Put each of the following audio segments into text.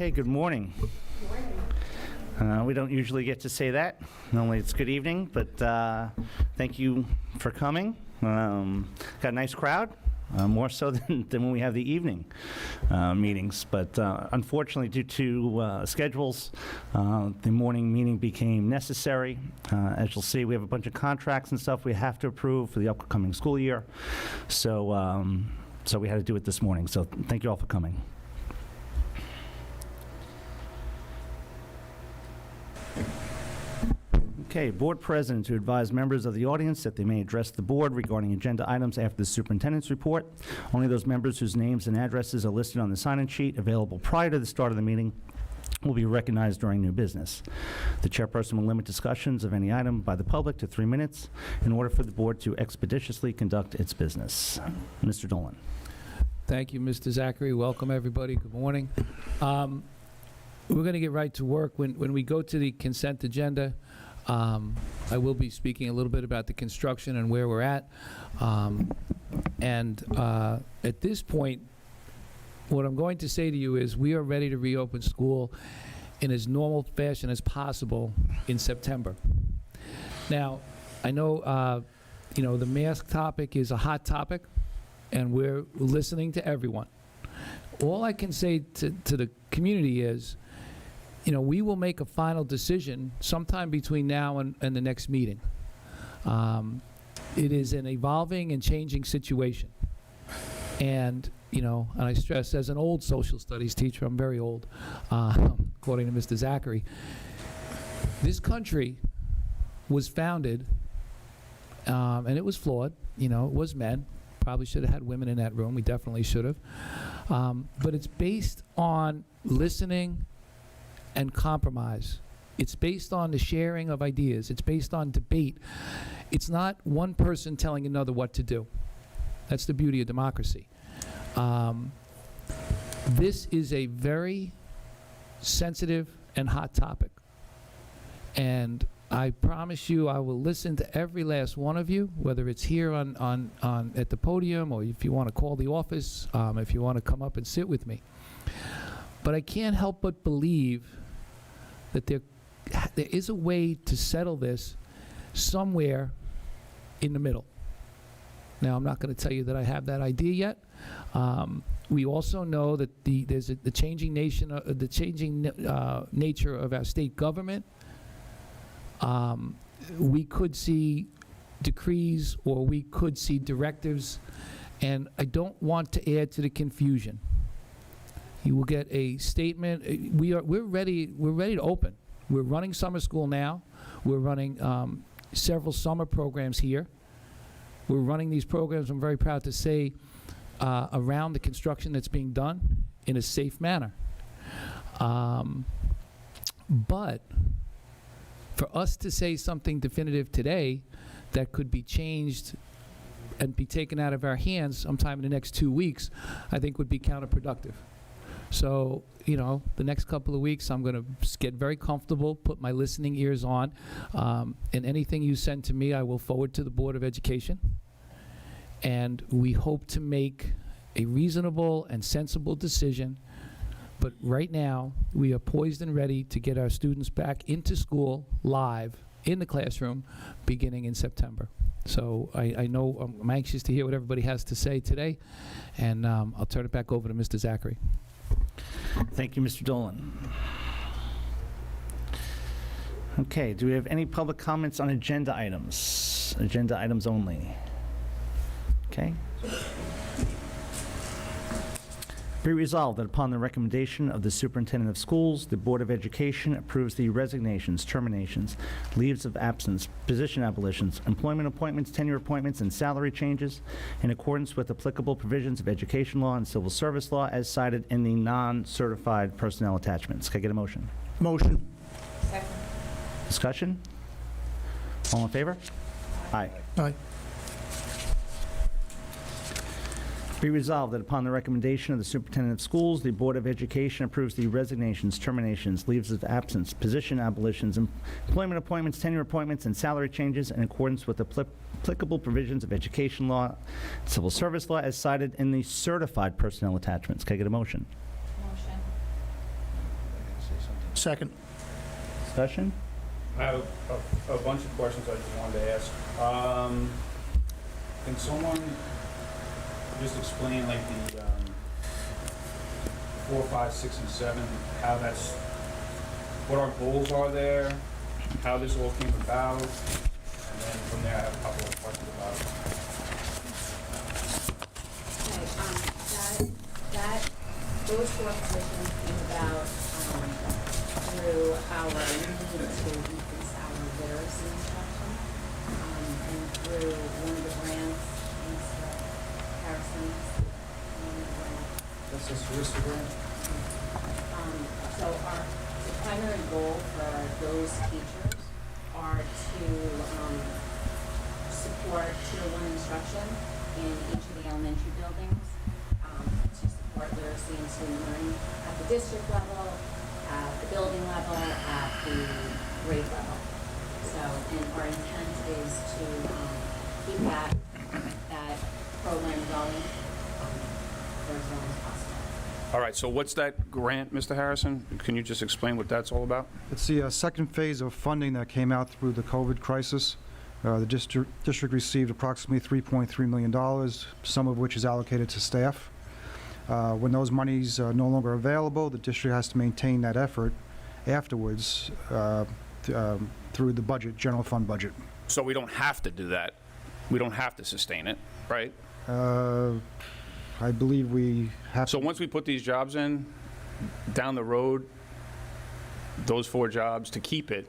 Okay, good morning. We don't usually get to say that. Normally it's good evening, but thank you for coming. Got a nice crowd, more so than when we have the evening meetings. But unfortunately, due to schedules, the morning meeting became necessary. As you'll see, we have a bunch of contracts and stuff we have to approve for the upcoming school year. So, so we had to do it this morning. So thank you all for coming. Okay, board president to advise members of the audience that they may address the board regarding agenda items after the superintendent's report. Only those members whose names and addresses are listed on the sign-in sheet available prior to the start of the meeting will be recognized during new business. The chairperson will limit discussions of any item by the public to 3 minutes in order for the board to expeditiously conduct its business. Mr. Dolan. Thank you, Mr. Zachary. Welcome, everybody. Good morning. We're going to get right to work. When we go to the consent agenda, I will be speaking a little bit about the construction and where we're at. At this point, what I'm going to say to you is we are ready to reopen school in as normal fashion as possible in September. Now, I know, the mask topic is a hot topic, and we're listening to everyone. All I can say to the community is, we will make a final decision sometime between now and the next meeting. It is an evolving and changing situation. And, and I stress, as an old social studies teacher, I'm very old, according to Mr. Zachary, this country was founded, and it was flawed, it was men. Probably should have had women in that room. We definitely should have. But it's based on listening and compromise. It's based on the sharing of ideas. It's based on debate. It's not one person telling another what to do. That's the beauty of democracy. This is a very sensitive and hot topic. And I promise you I will listen to every last one of you, whether it's here on at the podium, or if you want to call the office, if you want to come up and sit with me. But I can't help but believe that there is a way to settle this somewhere in the middle. Now, I'm not going to tell you that I have that idea yet. We also know that there's the changing nature of our state government. We could see decrees, or we could see directives, and I don't want to add to the confusion. You will get a statement. We're ready to open. We're running summer school now. We're running several summer programs here. We're running these programs, I'm very proud to say, around the construction that's being done in a safe manner. But for us to say something definitive today that could be changed and be taken out of our hands sometime in the next 2 weeks, I think would be counterproductive. So, the next couple of weeks, I'm going to get very comfortable, put my listening ears on, and anything you send to me, I will forward to the Board of Education. And we hope to make a reasonable and sensible decision. But right now, we are poised and ready to get our students back into school live in the classroom beginning in September. So I know I'm anxious to hear what everybody has to say today, and I'll turn it back over to Mr. Zachary. Thank you, Mr. Dolan. Okay, do we have any public comments on agenda items? Agenda items only. Okay. Be resolved that upon the recommendation of the Superintendent of Schools, the Board of Education approves the resignations, terminations, leaves of absence, position abolitions, employment appointments, tenure appointments, and salary changes in accordance with applicable provisions of education law and civil service law as cited in the non-certified personnel attachments. Can I get a motion? Motion. Second. Discussion? All in favor? Aye. Aye. Be resolved that upon the recommendation of the Superintendent of Schools, the Board of Education approves the resignations, terminations, leaves of absence, position abolitions, employment appointments, tenure appointments, and salary changes in accordance with applicable provisions of education law, civil service law, as cited in the certified personnel attachments. Can I get a motion? Motion. Second. Discussion? I have a bunch of questions I just wanted to ask. Can someone just explain like the 4, 5, 6, and 7, how that's, what our goals are there, how this all came about, and then from there I have a couple of questions about it. Those 4 positions came about through our need to increase our literacy instruction, and through one of the grants, Mr. Harrison's grant. That's this Arista grant? So the primary goal for those teachers are to support Tier 1 instruction in each of the elementary buildings, to support literacy and student learning at the district level, at the building level, at the grade level. So, and our intent is to keep that program going for as long as possible. All right, so what's that grant, Mr. Harrison? Can you just explain what that's all about? It's the second phase of funding that came out through the COVID crisis. The district received approximately $3.3 million, some of which is allocated to staff. When those monies are no longer available, the district has to maintain that effort afterwards through the budget, general fund budget. So we don't have to do that. We don't have to sustain it, right? I believe we have So to. once we put these jobs in, down the road, those 4 jobs, to keep it,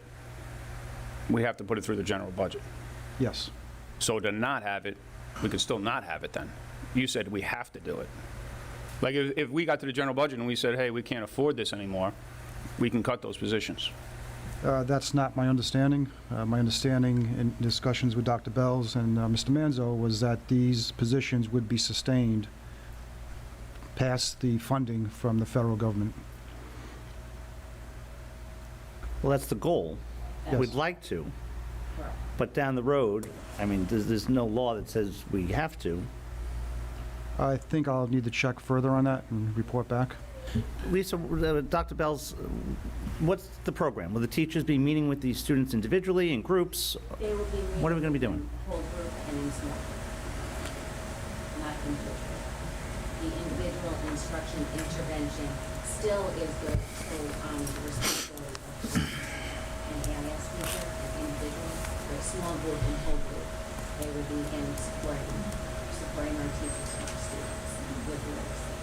we have to put it through the general budget. Yes. So to not have it, we could still not have it then. You said we have to do it. Like if we got to the general budget and we said, hey, we can't afford this anymore, we can cut those positions. That's not my understanding. My understanding in discussions with Dr. Bells and Mr. Manzo was that these positions would be sustained past the funding from the federal government. Well, that's the goal. Yes. We'd like to, Correct. but down the road, I mean, there's no law that says we have to. I think I'll need to check further on that and report back. Lisa, Dr. Bells, what's the program? Will the teachers be meeting with these students individually, in groups? They will be What are we gonna be meeting doing? in whole group and in small group, not individual. The individual instruction intervention still is the responsibility of an AIS teacher, an individual, or a small group and whole group. They will be in supporting our teachers and our students with literacy.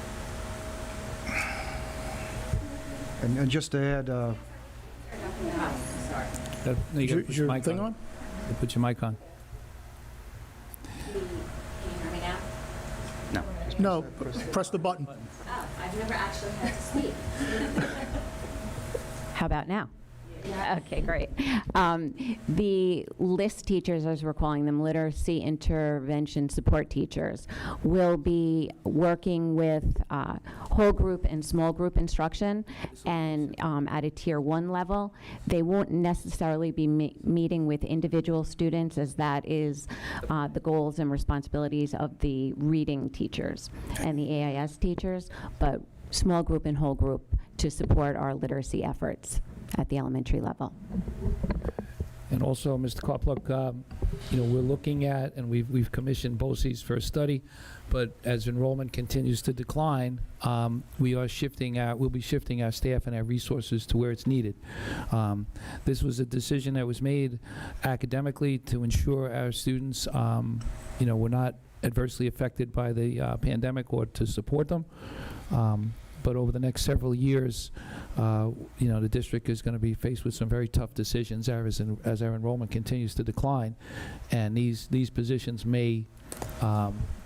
And just to add, Oh, sorry. No, you gotta put Is your mic thing on? You put your mic on. Can you hear me now? No. No, press the button. Oh, I've never actually had to speak. How about now? Yeah. Okay, great. The LIST teachers, as we're calling them, literacy intervention support teachers, will be working with whole group and small group instruction, and at a Tier 1 level. They won't necessarily be meeting with individual students, as that is the goals and responsibilities of the reading teachers and the AIS teachers, but small group and whole group to support our literacy efforts at the elementary level. And also, Mr. Koplock, we're looking at, and we've commissioned BOCES for a study, but as enrollment continues to decline, we'll be shifting our staff and our resources to where it's needed. This was a decision that was made academically to ensure our students, were not adversely affected by the pandemic, or to support them. But over the next several years, the district is going to be faced with some very tough decisions as our enrollment continues to decline, and these positions may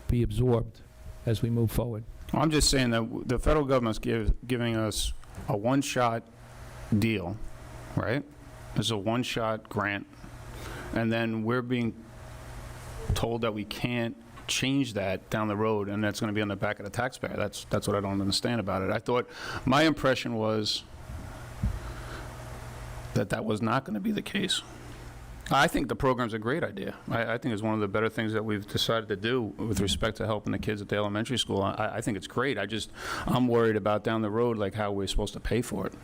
be absorbed as we move forward. Well, I'm just saying that the federal government's giving us a one-shot deal, right? It's a one-shot grant, and then we're being told that we can't change that down the road, and that's going to be on the back of the taxpayer. That's what I don't understand about it. I thought, my impression was that was not going to be the case. I think the program's a great idea. I think it's one of the better things that we've decided to do with respect to helping the kids at the elementary school. I think it's great. I'm worried about down the road, like how we're supposed to pay for it.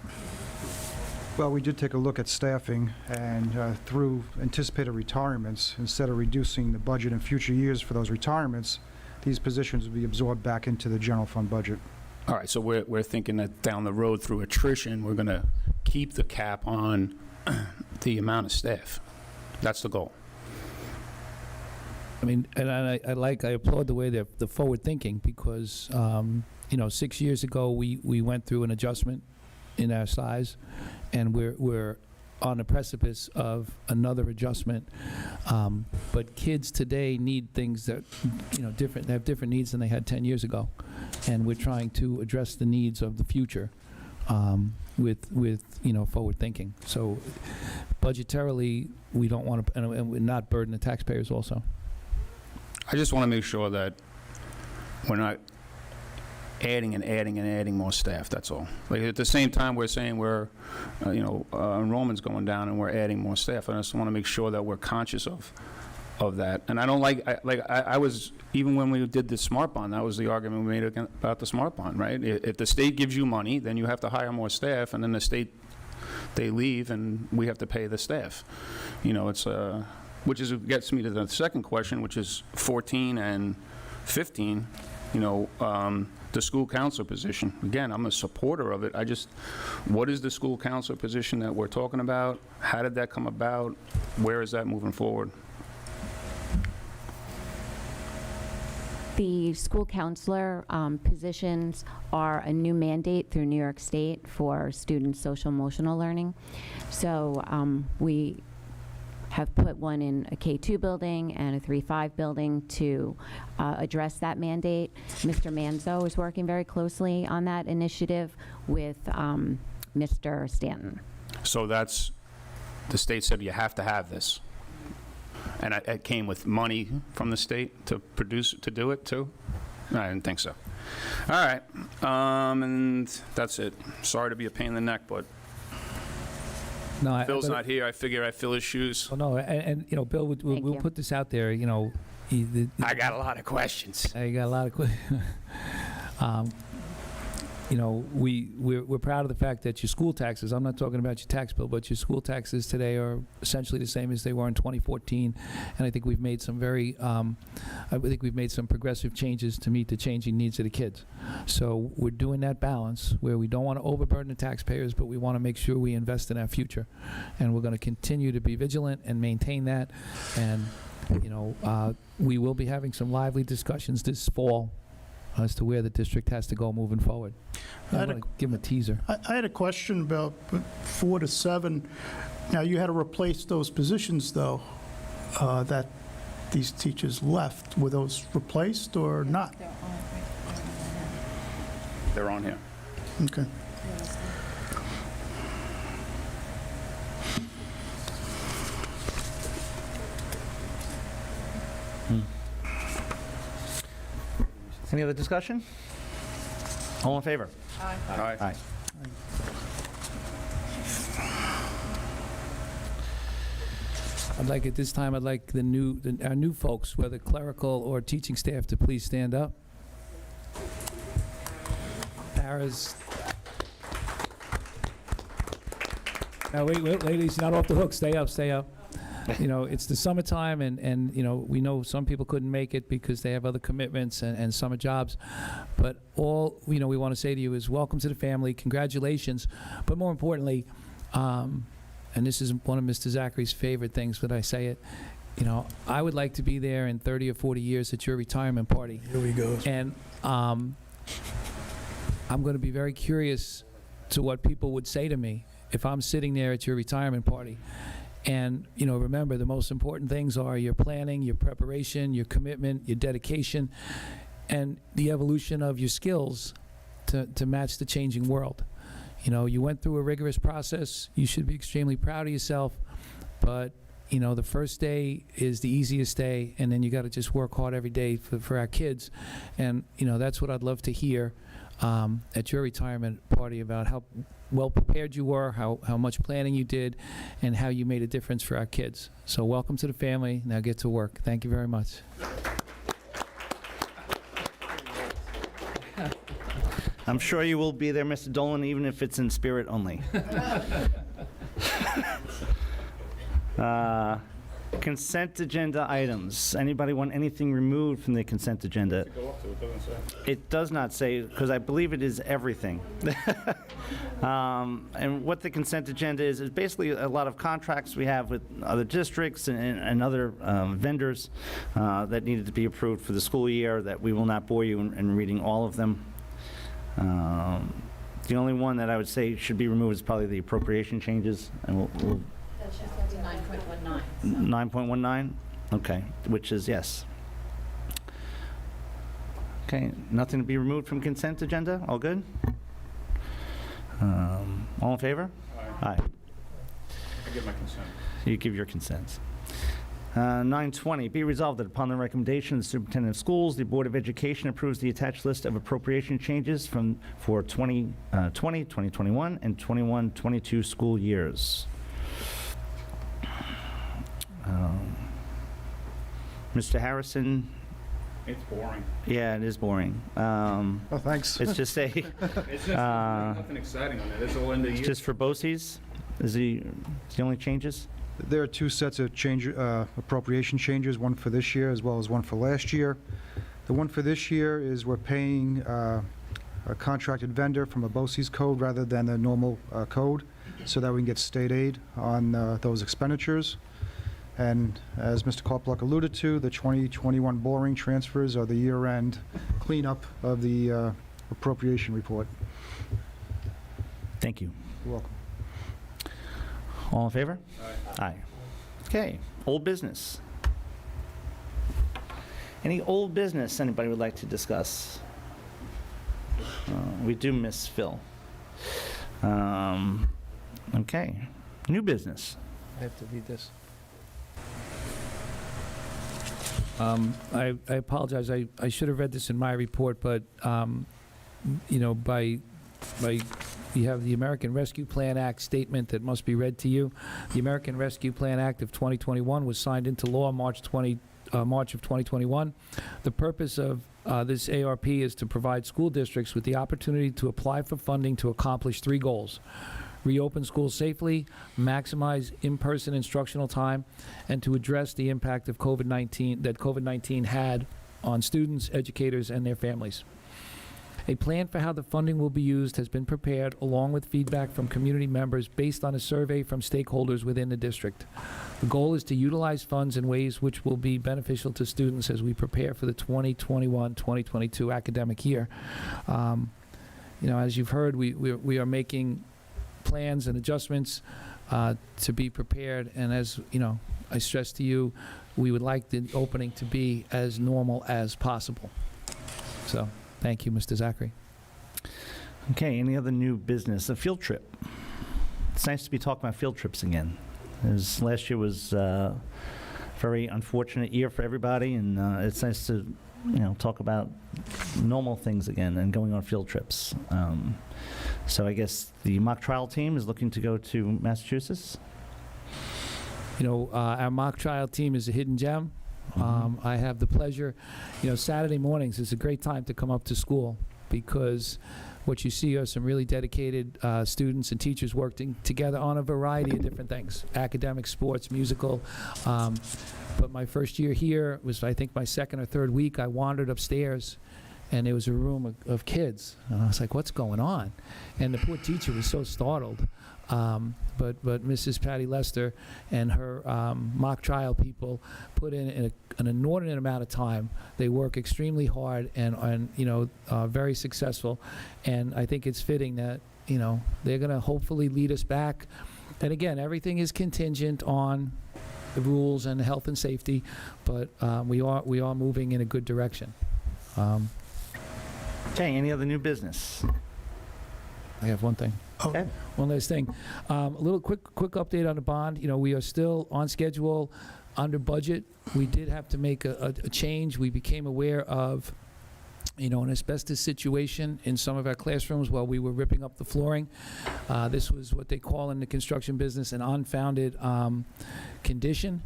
Well, we did take a look at staffing, and through anticipated retirements, instead of reducing the budget in future years for those retirements, these positions will be absorbed back into the general fund budget. All right, so we're thinking that down the road through attrition, we're going to keep the cap on the amount of staff. That's the goal. I mean, and I applaud the way they're the forward thinking, because, 6 years ago, we went through an adjustment in our size, and we're on the precipice of another adjustment. But kids today need things that, different. They have different needs than they had 10 years ago, and we're trying to address the needs of the future with forward thinking. So, budgetarily, we don't want to, and we're not burden the taxpayers also. I just want to make sure that we're not adding and adding and adding more staff, that's all. Like, at the same time, we're saying enrollment's going down and we're adding more staff. And I just want to make sure that we're conscious of that. And I don't I was, even when we did the smart bond, that was the argument we made about the smart bond, right? If the state gives you money, then you have to hire more staff, and then the state, they leave and we have to pay the staff. It's gets me to the second question, which is 14 and 15, the school counselor position. Again, I'm a supporter of it. What is the school counselor position that we're talking about? How did that come about? Where is that moving forward? The school counselor positions are a new mandate through New York State for students' social-emotional learning. So we have put one in a K2 building and a 3-5 building to address that mandate. Mr. Manzo is working very closely on that initiative with Mr. Stanton. So the state said you have to have this. And it came with money from the state to do it too? I didn't think so. All right, and that's it. Sorry to be a pain in the neck, but No, Phil's not here. I figure I fill his shoes. Well, no, and Bill, we'll you. put this out there. I got a lot of questions. You got a lot of questions. We're proud of the fact that your school taxes, I'm not talking about your tax bill, but your school taxes today are essentially the same as they were in 2014. And I think we've made some progressive changes to meet the changing needs of the kids. So we're doing that balance where we don't want to overburden the taxpayers, but we want to make sure we invest in our future. And we're going to continue to be vigilant and maintain that. And, we will be having some lively discussions this fall as to where the district has to go moving forward. I'm going to give them a teaser. I had a question about 4 to 7. Now, you had to replace those positions, though, that these teachers left. Were those replaced or not? They're on here. Okay. Any other discussion? All in favor? Aye. Aye. At this time, I'd like our new folks, whether clerical or teaching staff, to please stand up. Paras. Now, wait, ladies, not off the hook. Stay up, stay up. It's the summertime, and we know some people couldn't make it because they have other commitments and summer jobs. But all, we want to say to you is welcome to the family, congratulations. But more importantly, and this is one of Mr. Zachary's favorite things, but I say it, I would like to be there in 30 or 40 years at your retirement party. Here we go. And I'm going to be very curious to what people would say to me if I'm sitting there at your retirement party. And, remember, the most important things are your planning, your preparation, your commitment, your dedication, and the evolution of your skills to match the changing world. You went through a rigorous process. You should be extremely proud of yourself. But, the first day is the easiest day, and then you got to just work hard every day for our kids. And, that's what I'd love to hear at your retirement party, about how well prepared you were, how much planning you did, and how you made a difference for our kids. So welcome to the family. Now get to work. Thank you very much. I'm sure you will be there, Mr. Dolan, even if it's in spirit only. Consent agenda items. Anybody want anything removed from the consent agenda? Go up to, it doesn't say. It does not say, because I believe it is everything. And what the consent agenda is basically a lot of contracts we have with other districts and other vendors that needed to be approved for the school year, that we will not bore you in reading all of them. The only one that I would say should be removed is probably the appropriation changes, and we'll 9.19. 9.19? Okay, which is yes. Okay, nothing to be removed from consent agenda? All good? All in favor? Aye. I give my consent. You give your consent. 920, be resolved that upon the recommendation of the Superintendent of Schools, the Board of Education approves the attached list of appropriation changes for 2020, 2021, and 21-22 school years. Mr. Harrison, It's boring. yeah, it is boring. Oh, thanks. It's just It's just nothing exciting on it. It's all in the it's year. just for BOCES? Is the only changes? There are two sets of appropriation changes, one for this year as well as one for last year. The one for this year is we're paying a contracted vendor from a BOCES code rather than a normal code, so that we can get state aid on those expenditures. And as Mr. Kopluck alluded to, the 2021 boring transfers are the year-end cleanup of the appropriation report. Thank you. You're welcome. All in favor? Aye. Aye. Okay, old business. Any old business anybody would like to discuss? We do miss Phil. Okay, new business. I have to read this. I apologize, I should have read this in my report, but, you know, you have the American Rescue Plan Act statement that must be read to you. The American Rescue Plan Act of 2021 was signed into law March of 2021. The purpose of this ARP is to provide school districts with the opportunity to apply for funding to accomplish three goals: reopen schools safely, maximize in-person instructional time, and to address the impact of COVID-19 had on students, educators, and their families. A plan for how the funding will be used has been prepared, along with feedback from community members based on a survey from stakeholders within the district. The goal is to utilize funds in ways which will be beneficial to students as we prepare for the 2021-2022 academic year. You know, as you've heard, we are making plans and adjustments to be prepared, and as you know, I stress to you, we would like the opening to be as normal as possible. So, thank you, Mr. Zachary. Okay, any other new business? A field trip. It's nice to be talking about field trips again. Last year was a very unfortunate year for everybody, and it's nice to, you know, talk about normal things again and going on field trips. So I guess the mock trial team is looking to go to Massachusetts. You know, our mock trial team is a hidden gem. I have the pleasure, you know, Saturday mornings is a great time to come up to school, because what you see are some really dedicated students and teachers working together on a variety of different things: academic, sports, musical. But my first year here was, I think, my second or third week. I wandered upstairs, and there was a room of kids. And I was like, what's going on? And the poor teacher was so startled. But Mrs. Patty Lester and her mock trial people put in an inordinate amount of time. They work extremely hard and you know, very successful. And I think it's fitting that, you know, they're going to hopefully lead us back. And again, everything is contingent on the rules and health and safety, but we are moving in a good direction. Okay, any other new business? I have one thing. Okay. One last thing. A little quick update on the bond. You know, we are still on schedule, under budget. We did have to make a change. We became aware of, you know, an asbestos situation in some of our classrooms while we were ripping up the flooring. This was what they call in the construction business an unfounded condition.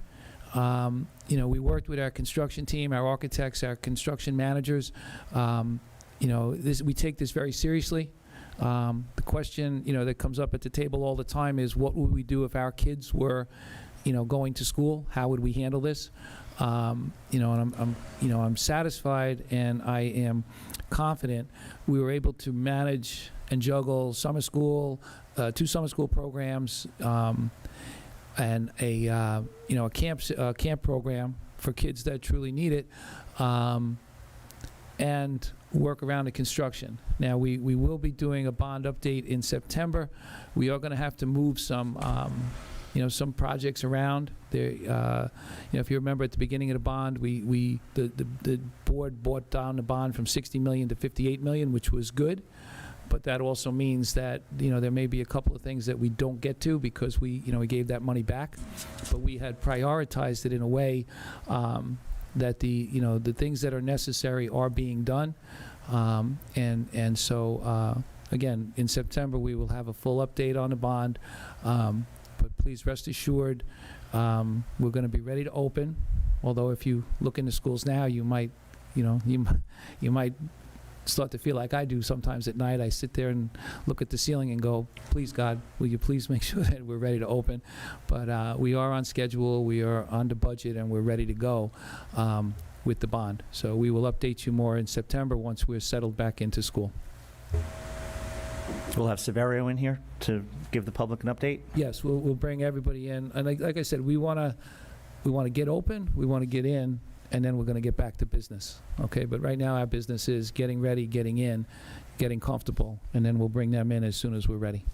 You know, we worked with our construction team, our architects, our construction managers. You know, we take this very seriously. The question, you know, that comes up at the table all the time is, what would we do if our kids were going to school, how would we handle this? And I'm satisfied and I am confident we were able to manage and juggle summer school, 2 summer school programs, and a camp program for kids that truly need it, and work around the construction. Now, we will be doing a bond update in September. We are going to have to move some projects around. There, if you remember at the beginning of the bond, the board brought down the bond from $60 million to $58 million, which was good. But that also means that, there may be a couple of things that we don't get to because we gave that money back. But we had prioritized it in a way that the things that are necessary are being done. And so, again, in September, we will have a full update on the bond. But please rest assured, we're going to be ready to open. Although if you look into schools now, you might start to feel like I do sometimes at night. I sit there and look at the ceiling and go, please, God, will you please make sure that we're ready to open? But we are on schedule, we are under budget, and we're ready to go with the bond. So we will update you more in September once we're settled back into school. We'll have Severio in here to give the public an update. Yes, we'll bring everybody in. And like I said, we want to get open, we want to get in, and then we're going to get back to business, okay? But right now, our business is getting ready, getting in, getting comfortable, and then we'll bring them in as soon as we're ready.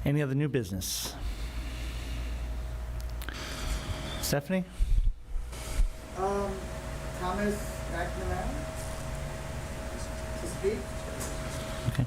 Any other new business? Stephanie? Thomas McNamara to speak. Okay.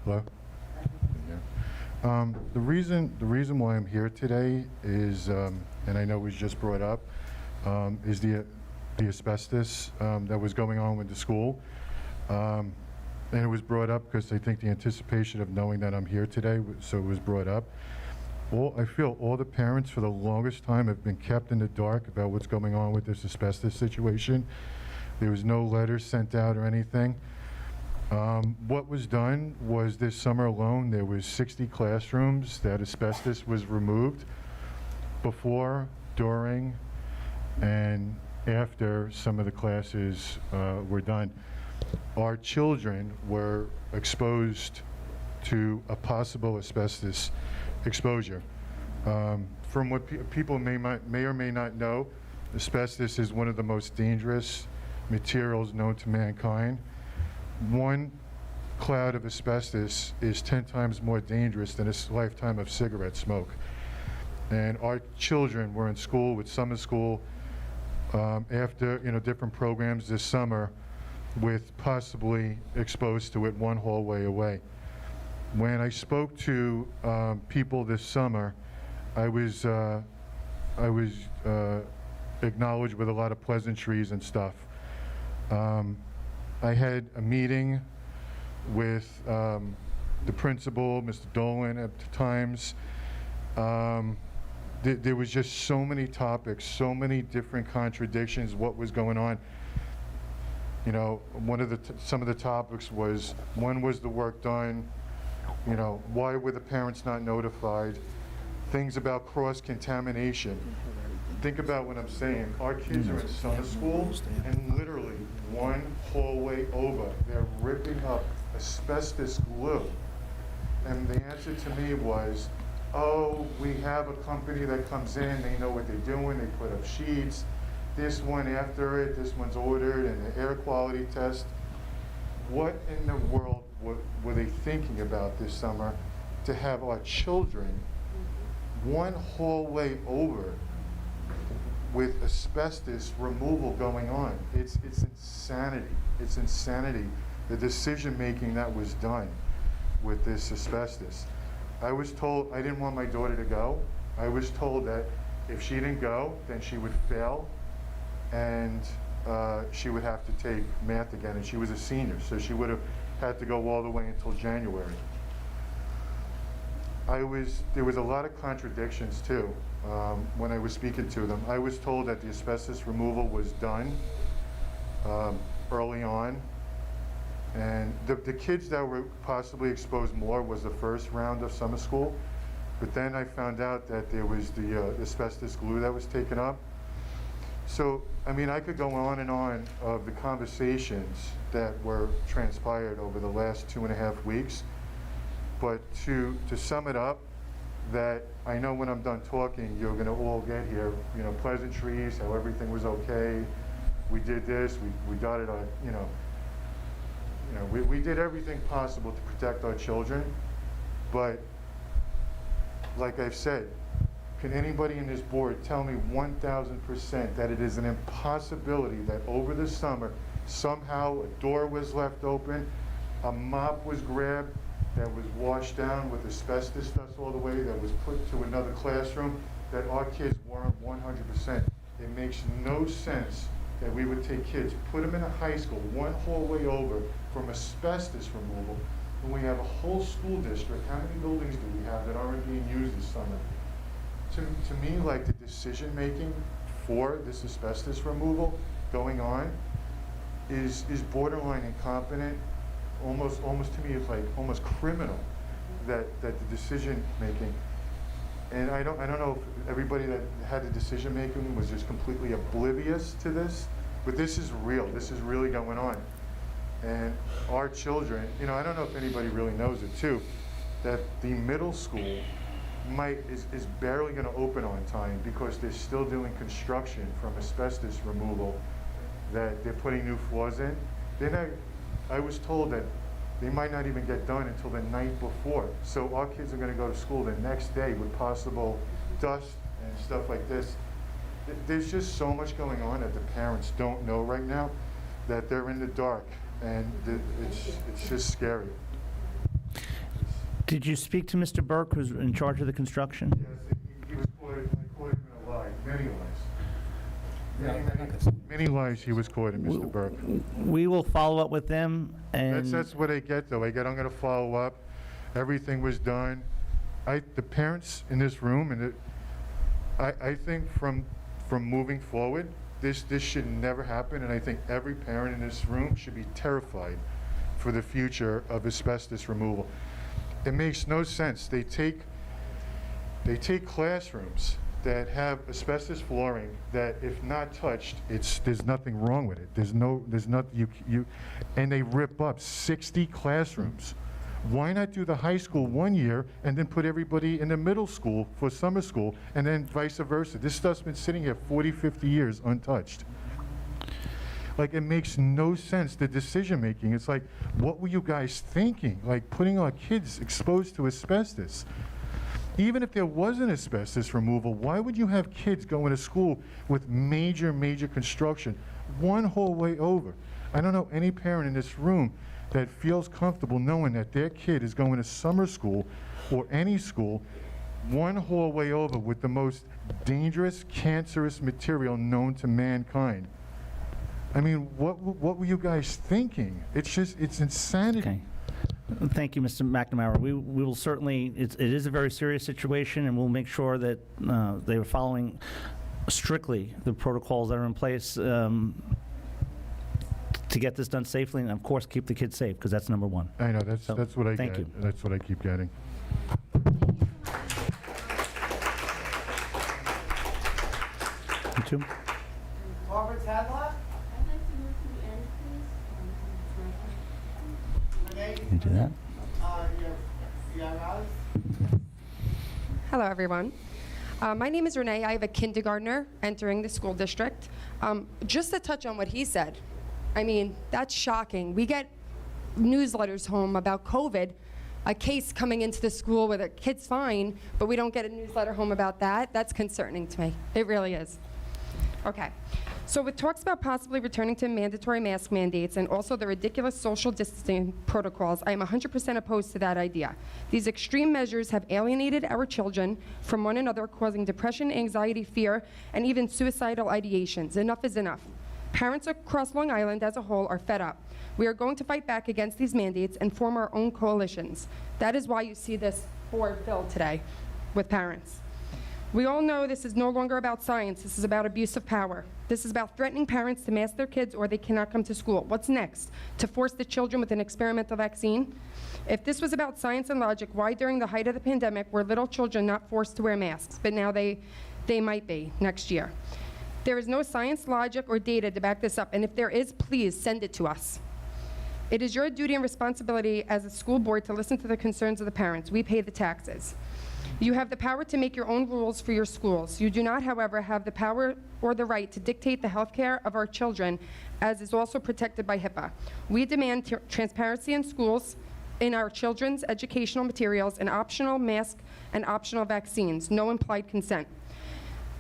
Hello. The reason why I'm here today is, and I know it was just brought up, is the asbestos that was going on with the school. And it was brought up because I think the anticipation of knowing that I'm here today, so it was brought up. I feel all the parents for the longest time have been kept in the dark about what's going on with this asbestos situation. There was no letters sent out or anything. What was done was this summer alone, there was 60 classrooms that asbestos was removed before, during, and after some of the classes were done. Our children were exposed to a possible asbestos exposure. From what people may or may not know, asbestos is one of the most dangerous materials known to mankind. One cloud of asbestos is 10 times more dangerous than a lifetime of cigarette smoke. And our children were in school with summer school after different programs this summer with possibly exposed to it one hallway away. When I spoke to people this summer, I was acknowledged with a lot of pleasantries and stuff. I had a meeting with the principal, Mr. Dolan, at the times. There was just so many topics, so many different contradictions, what was going on. Some of the topics was, when was the work done? Why were the parents not notified? Things about cross-contamination. Think about what I'm saying. Our kids are in summer school, and literally one hallway over, they're ripping up asbestos glue. And the answer to me was, oh, we have a company that comes in, they know what they're doing, they put up sheets. This one after it, this one's ordered, and the air quality test. What in the world were they thinking about this summer to have our children one hallway over with asbestos removal going on? It's insanity. It's insanity, the decision-making that was done with this asbestos. I was told I didn't want my daughter to go. I was told that if she didn't go, then she would fail, and she would have to take math again, and she was a senior, so she would have had to go all the way until January. There was a lot of contradictions too when I was speaking to them. I was told that the asbestos removal was done early on, and the kids that were possibly exposed more was the first round of summer school, but then I found out that there was the asbestos glue that was taken up. So, I mean, I could go on and on of the conversations that were transpired over the last 2.5 weeks. But to sum it up, that I know when I'm done talking, you're going to all get here, you know, pleasantries, how everything was okay. We did this, we got it on, we did everything possible to protect our children. But like I've said, can anybody in this board tell me 1,000% that it is an impossibility that over the summer, somehow a door was left open, a mop was grabbed, that was washed down with asbestos dust all the way, that was put to another classroom, that our kids weren't 100%. It makes no sense that we would take kids, put them in a high school, one hallway over from asbestos removal, when we have a whole school district. How many buildings do we have that aren't being used this summer? To me, like, the decision-making for this asbestos removal going on is borderline incompetent. Almost to me, it's like almost criminal that the decision making. And I don't know if everybody that had the decision making was just completely oblivious to this, but this is real. This is really going on. And our children, I don't know if anybody really knows it too, that the middle school is barely going to open on time because they're still doing construction from asbestos removal, that they're putting new floors in. I was told that they might not even get done until the night before. So our kids are going to go to school the next day with possible dust and stuff like this. There's just so much going on that the parents don't know right now, that they're in the dark, and it's just scary. Did you speak to Mr. Burke, who's in charge of the construction? Yes, he was quoted in a lie, many lies. Many lies he was quoted, Mr. Burke. We will follow up with them, and That's what I get, though. I'm going to follow up. Everything was done. The parents in this room, and I think from moving forward, this should never happen, and I think every parent in this room should be terrified for the future of asbestos removal. It makes no sense. They take classrooms that have asbestos flooring that, if not touched, there's nothing wrong with it. There's nothing and they rip up 60 classrooms. Why not do the high school 1 year and then put everybody in the middle school for summer school, and then vice versa? This stuff's been sitting here 40, 50 years untouched. Like, it makes no sense, the decision making. It's like, what were you guys thinking? Like, putting our kids exposed to asbestos. Even if there wasn't asbestos removal, why would you have kids going to school with major construction one hallway over? I don't know any parent in this room that feels comfortable knowing that their kid is going to summer school or any school one hallway over with the most dangerous, cancerous material known to mankind. I mean, what were you guys thinking? It's insanity. Okay. Thank you, Mr. McNamara. We will certainly, it is a very serious situation, and we'll make sure that they are following strictly the protocols that are in place to get this done safely, and of course, keep the kids safe, because that's number one. I know, that's what I thank get. you. That's what I keep getting. You too? Barbara Tadlock? I'd like to move to the end, please. Renee? Can you do that? Hello, everyone. My name is Renee. I have a kindergartner entering the school district. Just to touch on what he said, I mean, that's shocking. We get newsletters home about COVID, a case coming into the school where the kid's fine, but we don't get a newsletter home about that. That's concerning to me. It really is. Okay. So with talks about possibly returning to mandatory mask mandates and also the ridiculous social distancing protocols, I am 100% opposed to that idea. These extreme measures have alienated our children from one another, causing depression, anxiety, fear, and even suicidal ideations. Enough is enough. Parents across Long Island as a whole are fed up. We are going to fight back against these mandates and form our own coalitions. That is why you see this board filled today with parents. We all know this is no longer about science. This is about abuse of power. This is about threatening parents to mask their kids or they cannot come to school. What's next? To force the children with an experimental vaccine? If this was about science and logic, why during the height of the pandemic were little children not forced to wear masks, but now they might be next year? There is no science, logic, or data to back this up, and if there is, please send it to us. It is your duty and responsibility as a school board to listen to the concerns of the parents. We pay the taxes. You have the power to make your own rules for your schools. You do not, however, have the power or the right to dictate the health care of our children, as is also protected by HIPAA. We demand transparency in schools, in our children's educational materials, and optional masks and optional vaccines, no implied consent.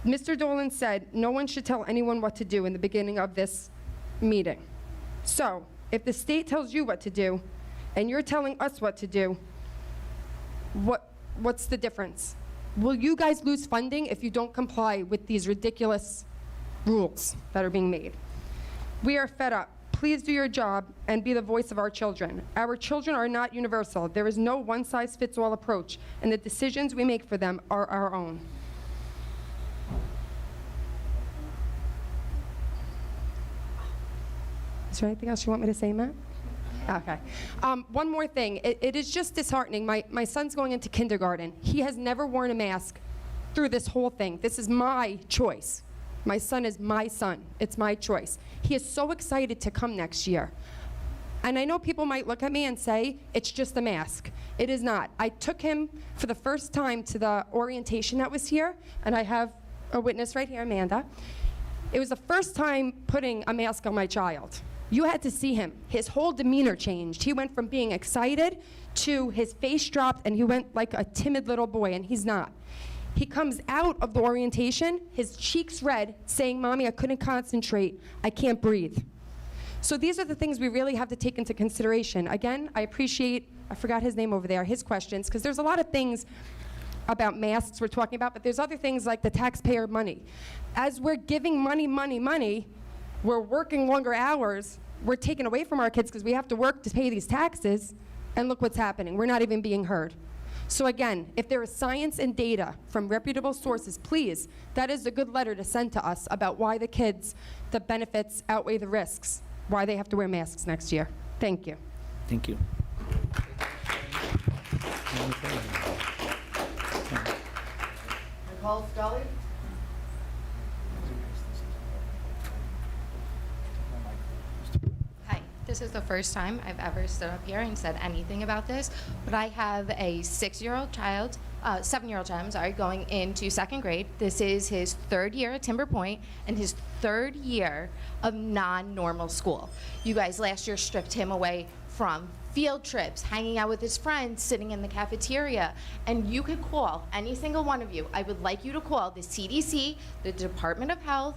Mr. Dolan said no one should tell anyone what to do in the beginning of this meeting. So, if the state tells you what to do, and you're telling us what to do, what's the difference? Will you guys lose funding if you don't comply with these ridiculous rules that are being made? We are fed up. Please do your job and be the voice of our children. Our children are not universal. There is no one-size-fits-all approach, and the decisions we make for them are our own. Is there anything else you want me to say, Matt? Okay. One more thing. It is just disheartening. My son's going into kindergarten. He has never worn a mask through this whole thing. This is my choice. My son is my son. It's my choice. He is so excited to come next year. And I know people might look at me and say, it's just a mask. It is not. I took him for the first time to the orientation that was here, and I have a witness right here, Amanda. It was the first time putting a mask on my child. You had to see him. His whole demeanor changed. He went from being excited to his face dropped, and he went like a timid little boy, and he's not. He comes out of the orientation, his cheeks red, saying, "Mommy, I couldn't concentrate. I can't breathe." So these are the things we really have to take into consideration. Again, I appreciate, I forgot his name over there, his questions, because there's a lot of things about masks we're talking about, but there's other things like the taxpayer money. As we're giving money, we're working longer hours, we're taking away from our kids because we have to work to pay these taxes, and look what's happening. We're not even being heard. So again, if there is science and data from reputable sources, please, that is a good letter to send to us about why the kids, the benefits outweigh the risks, why they have to wear masks next year. Thank you. Thank you. Nicole Scully? Hi, this is the first time I've ever stood up here and said anything about this, but I have a 7-year-old child, going into 2nd grade. This is his 3rd year at Timber Point and his 3rd year of non-normal school. You guys last year stripped him away from field trips, hanging out with his friends, sitting in the cafeteria, and you could call, any single one of you, I would like you to call the CDC, the Department of Health,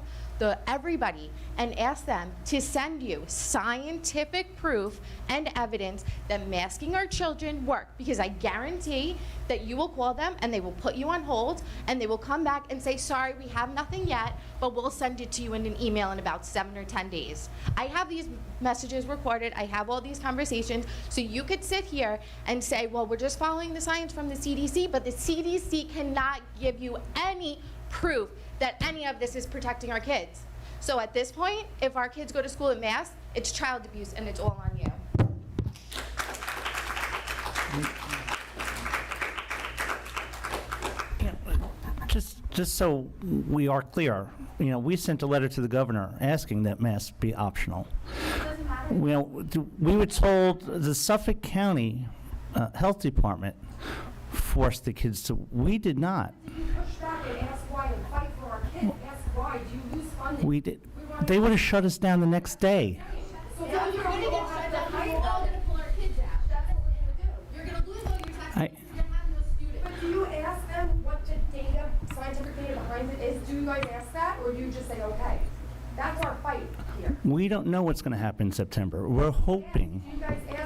everybody, and ask them to send you scientific proof and evidence that masking our children work, because I guarantee that you will call them and they will put you on hold and they will come back and say, sorry, we have nothing yet, but we'll send it to you in an email in about 7 or 10 days. I have these messages recorded, I have all these conversations, so you could sit here and say, well, we're just following the science from the CDC, but the CDC cannot give you any proof that any of this is protecting our kids. So at this point, if our kids go to school in masks, it's child abuse and it's all on you. Just so we are clear, we sent a letter to the governor asking that masks be optional. We were told the Suffolk County Health Department forced the kids to. We did not. We did. They would have shut us down the next day. So you're going to get shut down. How are you all going to pull our kids out? That's what we're going to do. You're going to lose all your taxes. You're going to have no students. But do you ask them what the data, scientific data behind it is? Do you guys ask that, or do you just say, okay? That's our fight here. We don't know what's going to happen in September. We're hoping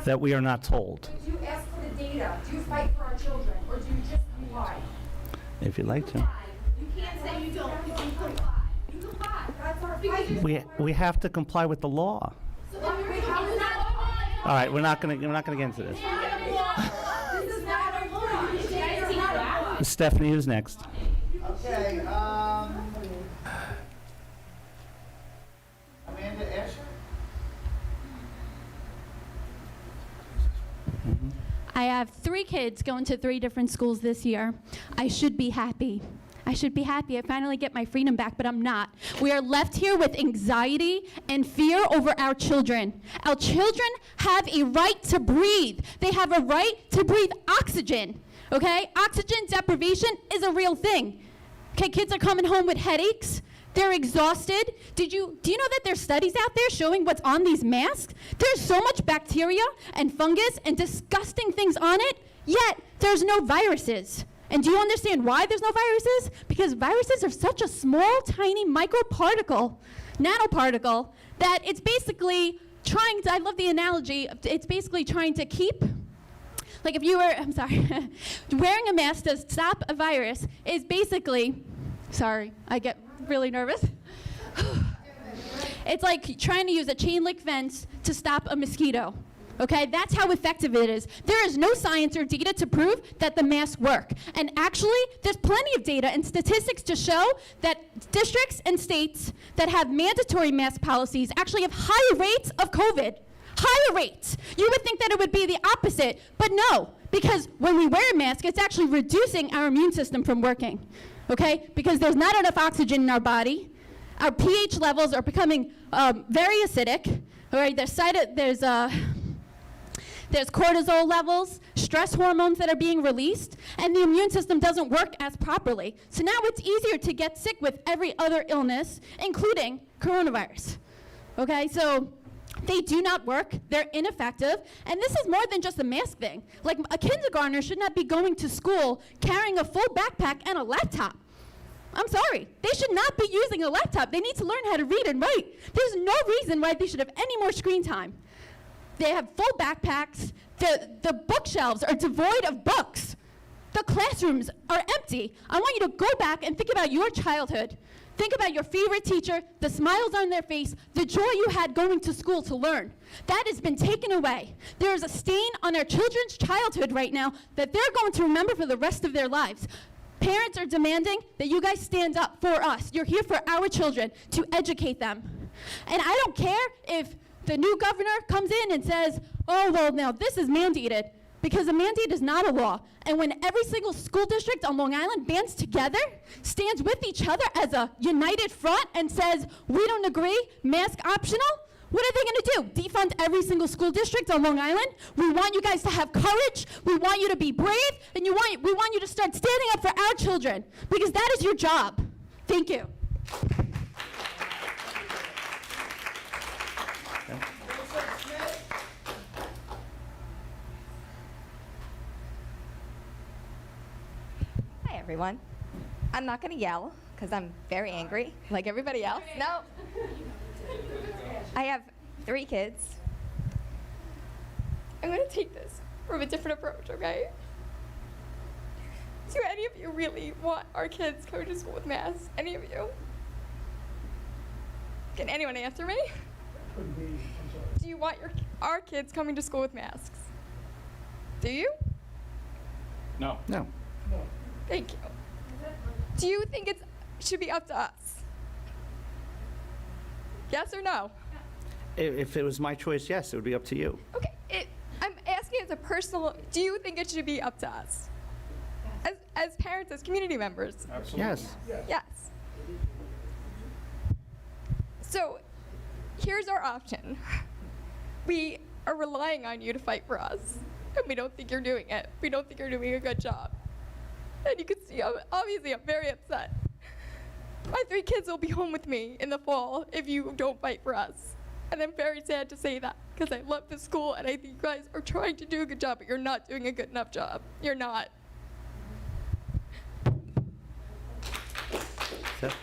that we are not told. Do you ask for the data? Do you fight for our children, or do you just comply? If you'd like to. You can't say you don't, because you comply. You comply. That's our fight. We have to comply with the law. All right, we're not gonna get into this. This is not our law. Stephanie, who's next? Okay, Amanda Asher? I have 3 kids going to 3 different schools this year. I should be happy. I should be happy. I finally get my freedom back, but I'm not. We are left here with anxiety and fear over our children. Our children have a right to breathe. They have a right to breathe oxygen, okay? Oxygen deprivation is a real thing. Okay, kids are coming home with headaches. They're exhausted. Do you know that there's studies out there showing what's on these masks? There's so much bacteria and fungus and disgusting things on it, yet there's no viruses. And do you understand why there's no viruses? Because viruses are such a small, tiny microparticle, nanoparticle, that it's basically trying to, I love the analogy, it's basically trying to keep, like if you were, I'm sorry, wearing a mask to stop a virus is basically, sorry, I get really nervous. It's like trying to use a chain link fence to stop a mosquito. Okay, that's how effective it is. There is no science or data to prove that the masks work. And actually, there's plenty of data and statistics to show that districts and states that have mandatory mask policies actually have higher rates of COVID. Higher rates. You would think that it would be the opposite, but no, because when we wear a mask, it's actually reducing our immune system from working. Okay, because there's not enough oxygen in our body. Our pH levels are becoming very acidic. All right, there's cortisol levels, stress hormones that are being released, and the immune system doesn't work as properly. So now it's easier to get sick with every other illness, including coronavirus. Okay, so they do not work, they're ineffective, and this is more than just a mask thing. Like a kindergartner should not be going to school carrying a full backpack and a laptop. I'm sorry, they should not be using a laptop. They need to learn how to read and write. There's no reason why they should have any more screen time. They have full backpacks. The bookshelves are devoid of books. The classrooms are empty. I want you to go back and think about your childhood. Think about your favorite teacher, the smiles on their face, the joy you had going to school to learn. That has been taken away. There is a stain on our children's childhood right now that they're going to remember for the rest of their lives. Parents are demanding that you guys stand up for us. You're here for our children, to educate them. And I don't care if the new governor comes in and says, oh, well, now this is mandated, because a mandate is not a law. And when every single school district on Long Island bands together, stands with each other as a united front and says, we don't agree, mask optional, what are they going to do? Defund every single school district on Long Island? We want you guys to have courage. We want you to be brave. And we want you to start standing up for our children, because that is your job. Thank you. Hi, everyone. I'm not going to yell because I'm very angry, like everybody else. No. I have 3 kids. I'm going to take this from a different approach, okay? Do any of you really want our kids going to school with masks? Any of you? Can anyone answer me? Do you want our kids coming to school with masks? Do you? No. No. Thank you. Do you think it should be up to us? Yes or no? If it was my choice, yes, it would be up to you. Okay, I'm asking as a personal, do you think it should be up to us? As parents, as community members? Absolutely. Yes. Yes. So, here's our option. We are relying on you to fight for us, and we don't think you're doing it. We don't think you're doing a good job. And you can see, obviously, I'm very upset. My 3 kids will be home with me in the fall if you don't fight for us. And I'm very sad to say that, because I love this school, and I think you guys are trying to do a good job, but you're not doing a good enough job. You're not. Seth?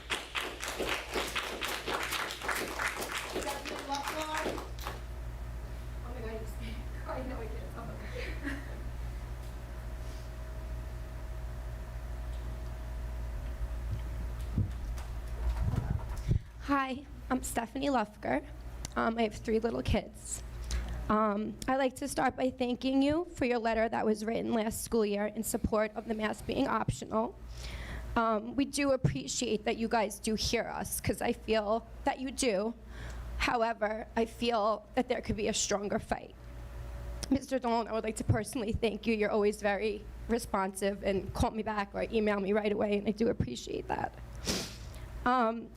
Hi, I'm Stephanie Lufker. I have 3 little kids. I'd like to start by thanking you for your letter that was written last school year in support of the mask being optional. We do appreciate that you guys do hear us, because I feel that you do. However, I feel that there could be a stronger fight. Mr. Dolan, I would like to personally thank you. You're always very responsive and call me back or email me right away, and I do appreciate that.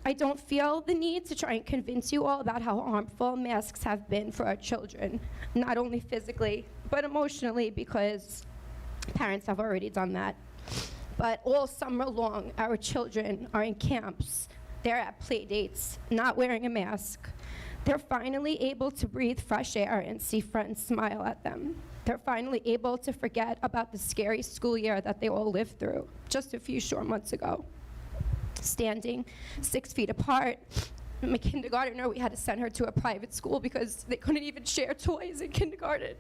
I don't feel the need to try and convince you all about how harmful masks have been for our children, not only physically, but emotionally, because parents have already done that. But all summer long, our children are in camps. They're at play dates, not wearing a mask. They're finally able to breathe fresh air and see friends smile at them. They're finally able to forget about the scary school year that they all lived through just a few short months ago. Standing 6 feet apart. My kindergartner, we had to send her to a private school because they couldn't even share toys in kindergarten.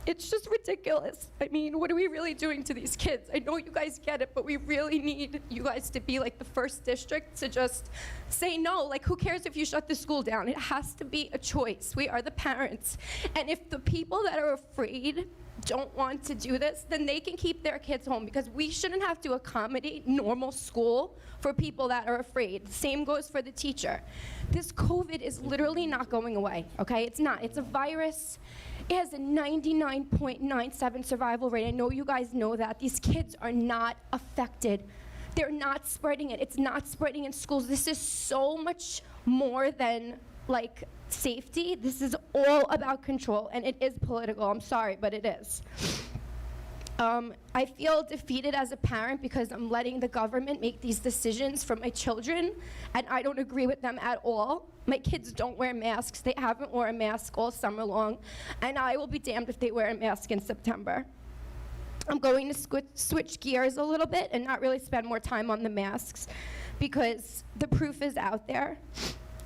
It's just ridiculous. I mean, what are we really doing to these kids? I know you guys get it, but we really need you guys to be like the first district to just say no. Like, who cares if you shut the school down? It has to be a choice. We are the parents. And if the people that are afraid don't want to do this, then they can keep their kids home, because we shouldn't have to accommodate normal school for people that are afraid. The same goes for the teacher. This COVID is literally not going away, okay? It's not. It's a virus. It has a 99.97 survival rate. I know you guys know that. These kids are not affected. They're not spreading it. It's not spreading in schools. This is so much more than like safety. This is all about control, and it is political. I'm sorry, but it is. I feel defeated as a parent because I'm letting the government make these decisions for my children, and I don't agree with them at all. My kids don't wear masks. They haven't worn a mask all summer long, and I will be damned if they wear a mask in September. I'm going to switch gears a little bit and not really spend more time on the masks, because the proof is out there.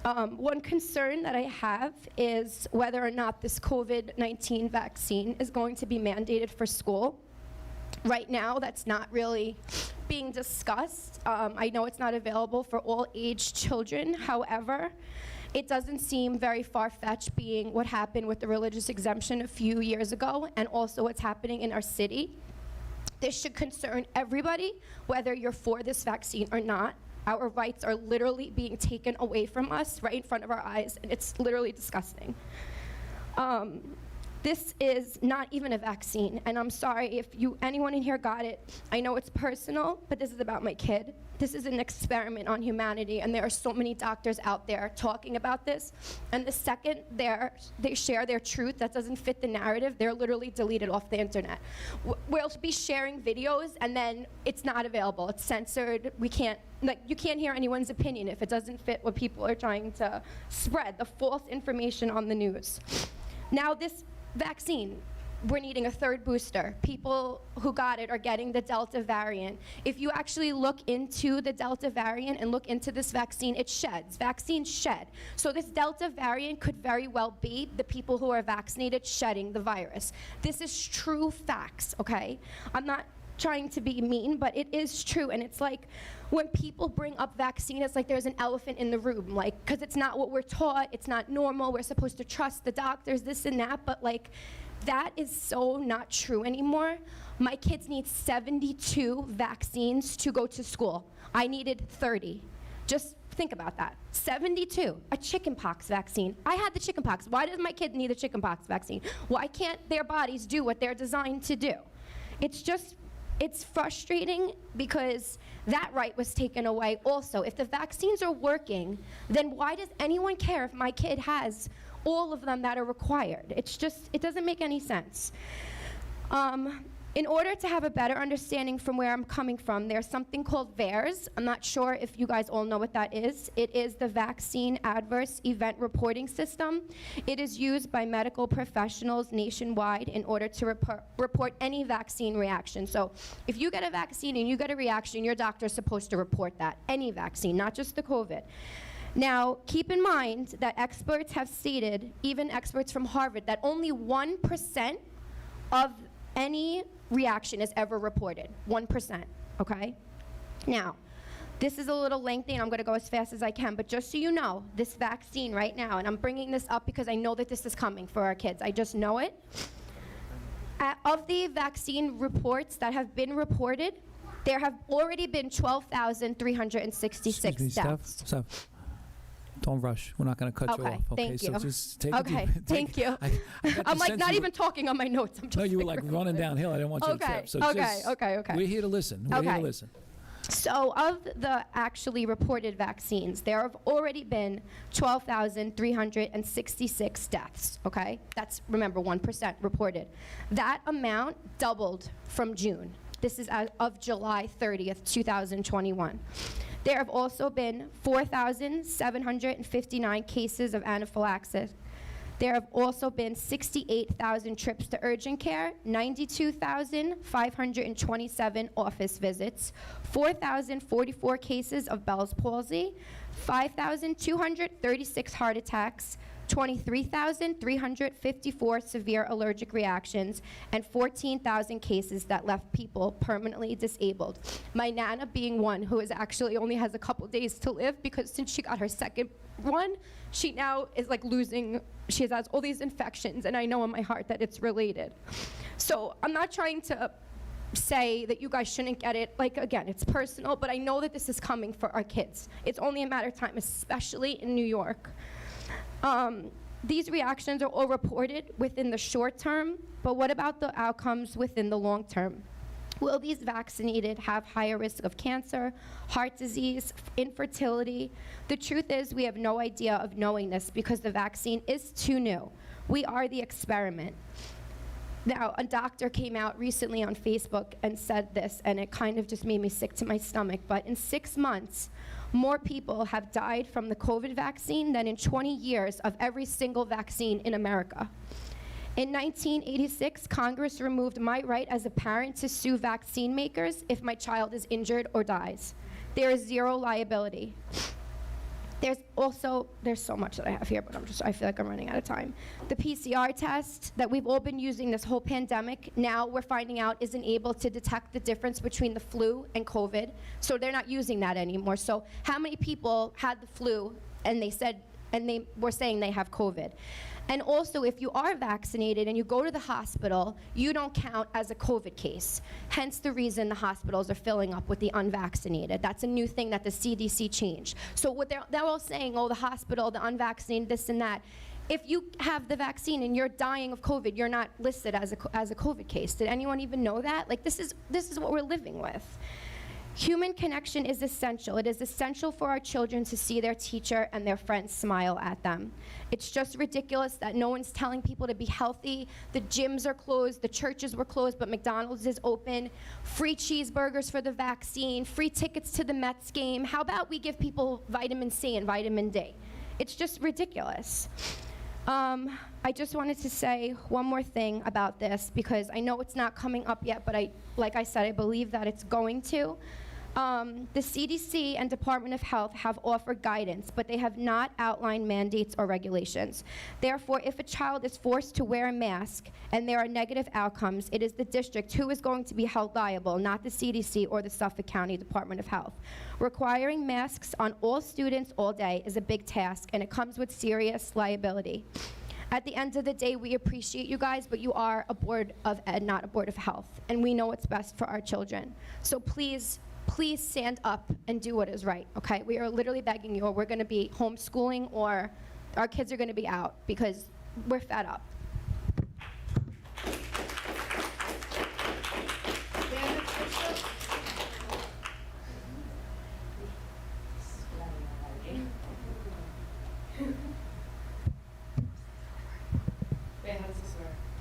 One concern that I have is whether or not this COVID-19 vaccine is going to be mandated for school. Right now, that's not really being discussed. I know it's not available for all age children. However, it doesn't seem very far-fetched, being what happened with the religious exemption a few years ago, and also what's happening in our city. This should concern everybody, whether you're for this vaccine or not. Our rights are literally being taken away from us right in front of our eyes, and it's literally disgusting. This is not even a vaccine, and I'm sorry if anyone in here got it. I know it's personal, but this is about my kid. This is an experiment on humanity, and there are so many doctors out there talking about this, and the second they share their truth that doesn't fit the narrative, they're literally deleted off the internet. We'll be sharing videos, and then it's not available. It's censored. We can't, you can't hear anyone's opinion if it doesn't fit what people are trying to spread, the false information on the news. Now, this vaccine, we're needing a 3rd booster. People who got it are getting the Delta variant. If you actually look into the Delta variant and look into this vaccine, it sheds. Vaccines shed. So this Delta variant could very well be the people who are vaccinated shedding the virus. This is true facts, okay? I'm not trying to be mean, but it is true. And it's like when people bring up vaccine, it's like there's an elephant in the room, like, because it's not what we're taught, it's not normal, we're supposed to trust the doctors, this and that, but like, that is so not true anymore. My kids need 72 vaccines to go to school. I needed 30. Just think about that. 72, a chickenpox vaccine. I had the chickenpox. Why does my kid need a chickenpox vaccine? Why can't their bodies do what they're designed to do? It's frustrating because that right was taken away also. If the vaccines are working, then why does anyone care if my kid has all of them that are required? It doesn't make any sense. In order to have a better understanding from where I'm coming from, there's something called VAERS. I'm not sure if you guys all know what that is. It is the Vaccine Adverse Event Reporting System. It is used by medical professionals nationwide in order to report any vaccine reaction. So if you get a vaccine and you get a reaction, your doctor is supposed to report that. Any vaccine, not just the COVID. Now, keep in mind that experts have stated, even experts from Harvard, that only 1% of any reaction is ever reported. 1%, okay? Now, This is a little lengthy, and I'm going to go as fast as I can, but just so you know, this vaccine right now, and I'm bringing this up because I know that this is coming for our kids. I just know it. Of the vaccine reports that have been reported, there have already been 12,366 deaths. Steph, don't rush. We're not going to cut you Okay, off. Okay, thank so you. just take a Okay, deep, thank you. I got I'm the like sense not you even talking on my notes. I'm just No, you were like running downhill. I didn't want you to Okay, trip. So okay, just, okay. We're here to listen. We're here Okay. to listen. So of the actually reported vaccines, there have already been 12,366 deaths, okay? That's, remember, 1% reported. That amount doubled from June. This is as of July 30th, 2021. There have also been 4,759 cases of anaphylaxis. There have also been 68,000 trips to urgent care, 92,527 office visits, 4,044 cases of Bell's palsy, 5,236 heart attacks, 23,354 severe allergic reactions, and 14,000 cases that left people permanently disabled. My Nana being one who is actually only has a couple days to live because since she got her second one, she now is like losing, she has all these infections, and I know in my heart that it's related. So I'm not trying to say that you guys shouldn't get it. Like, again, it's personal, but I know that this is coming for our kids. It's only a matter of time, especially in New York. These reactions are all reported within the short term, but what about the outcomes within the long term? Will these vaccinated have higher risk of cancer, heart disease, infertility? The truth is we have no idea of knowing this because the vaccine is too new. We are the experiment. Now, a doctor came out recently on Facebook and said this, and it kind of just made me sick to my stomach, but in 6 months, more people have died from the COVID vaccine than in 20 years of every single vaccine in America. In 1986, Congress removed my right as a parent to sue vaccine makers if my child is injured or dies. There is zero liability. There's so much that I have here, but I feel like I'm running out of time. The PCR test that we've all been using this whole pandemic, now we're finding out isn't able to detect the difference between the flu and COVID, so they're not using that anymore. So how many people had the flu and they were saying they have COVID? And also, if you are vaccinated and you go to the hospital, you don't count as a COVID case. Hence the reason the hospitals are filling up with the unvaccinated. That's a new thing that the CDC changed. So what they're all saying, oh, the hospital, the unvaccinated, this and that. If you have the vaccine and you're dying of COVID, you're not listed as a COVID case. Did anyone even know that? Like, this is what we're living with. Human connection is essential. It is essential for our children to see their teacher and their friends smile at them. It's just ridiculous that no one's telling people to be healthy. The gyms are closed, the churches were closed, but McDonald's is open. Free cheeseburgers for the vaccine, free tickets to the Mets game. How about we give people vitamin C and vitamin D? It's just ridiculous. I just wanted to say one more thing about this because I know it's not coming up yet, but like I said, I believe that it's going to. The CDC and Department of Health have offered guidance, but they have not outlined mandates or regulations. Therefore, if a child is forced to wear a mask and there are negative outcomes, it is the district who is going to be held liable, not the CDC or the Suffolk County Department of Health. Requiring masks on all students all day is a big task, and it comes with serious liability. At the end of the day, we appreciate you guys, but you are a board of ed, not a board of health, and we know what's best for our children. So please stand up and do what is right, okay? We are literally begging you, or we're gonna be homeschooling, or our kids are gonna be out, because we're fed up.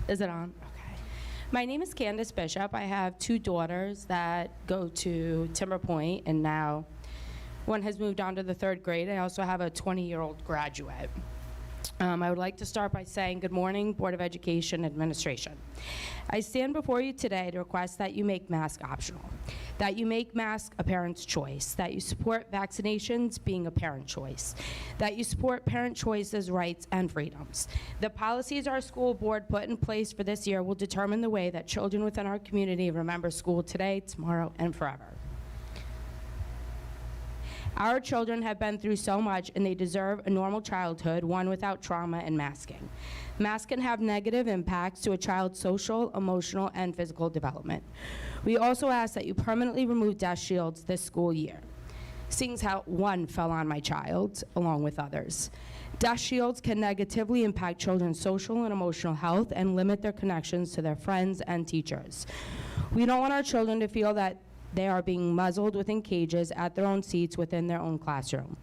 Is it on? Okay. My name is Candace Bishop. I have 2 daughters that go to Timber Point, and now one has moved on to the 3rd grade. I also have a 20-year-old graduate. I would like to start by saying good morning, Board of Education Administration. I stand before you today to request that you make masks optional, that you make masks a parent's choice, that you support vaccinations being a parent choice, that you support parent choices, rights, and freedoms. The policies our school board put in place for this year will determine the way that children within our community remember school today, tomorrow, and forever. Our children have been through so much, and they deserve a normal childhood, one without trauma and masking. Masks can have negative impacts to a child's social, emotional, and physical development. We also ask that you permanently remove desk shields this school year, seeing how one fell on my child, along with others. Desk shields can negatively impact children's social and emotional health and limit their connections to their friends and teachers. We don't want our children to feel that they are being muzzled within cages at their own seats within their own classroom.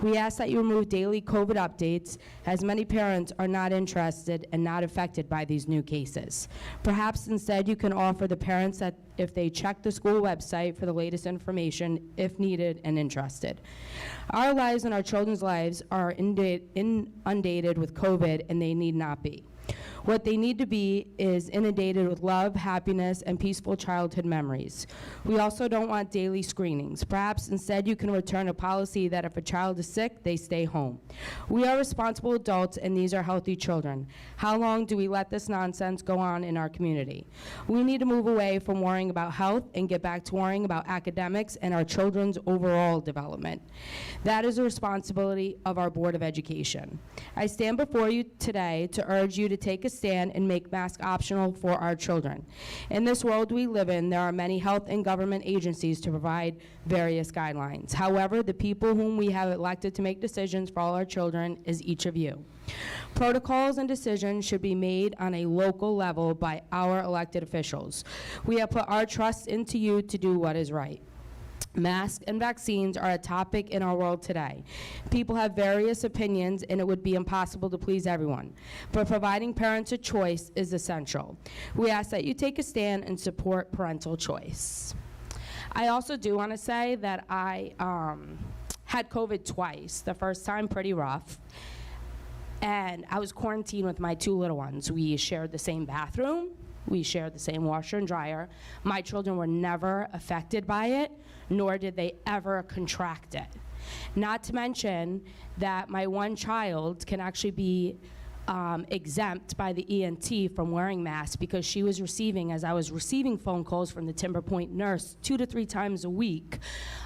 We ask that you remove daily COVID updates, as many parents are not interested and not affected by these new cases. Perhaps instead you can offer the parents that if they check the school website for the latest information, if needed and interested. Our lives and our children's lives are inundated with COVID, and they need not be. What they need to be is inundated with love, happiness, and peaceful childhood memories. We also don't want daily screenings. Perhaps instead you can return a policy that if a child is sick, they stay home. We are responsible adults, and these are healthy children. How long do we let this nonsense go on in our community? We need to move away from worrying about health and get back to worrying about academics and our children's overall development. That is a responsibility of our Board of Education. I stand before you today to urge you to take a stand and make masks optional for our children. In this world we live in, there are many health and government agencies to provide various guidelines. However, the people whom we have elected to make decisions for all our children is each of you. Protocols and decisions should be made on a local level by our elected officials. We have put our trust into you to do what is right. Masks and vaccines are a topic in our world today. People have various opinions, and it would be impossible to please everyone. But providing parents a choice is essential. We ask that you take a stand and support parental choice. I also do want to say that I had COVID twice. The first time, pretty rough. And I was quarantined with my two little ones. We shared the same bathroom. We shared the same washer and dryer. My children were never affected by it, nor did they ever contract it. Not to mention that my one child can actually be exempt by the ENT from wearing masks because she was receiving, as I was receiving phone calls from the Timber Point nurse 2 to 3 times a week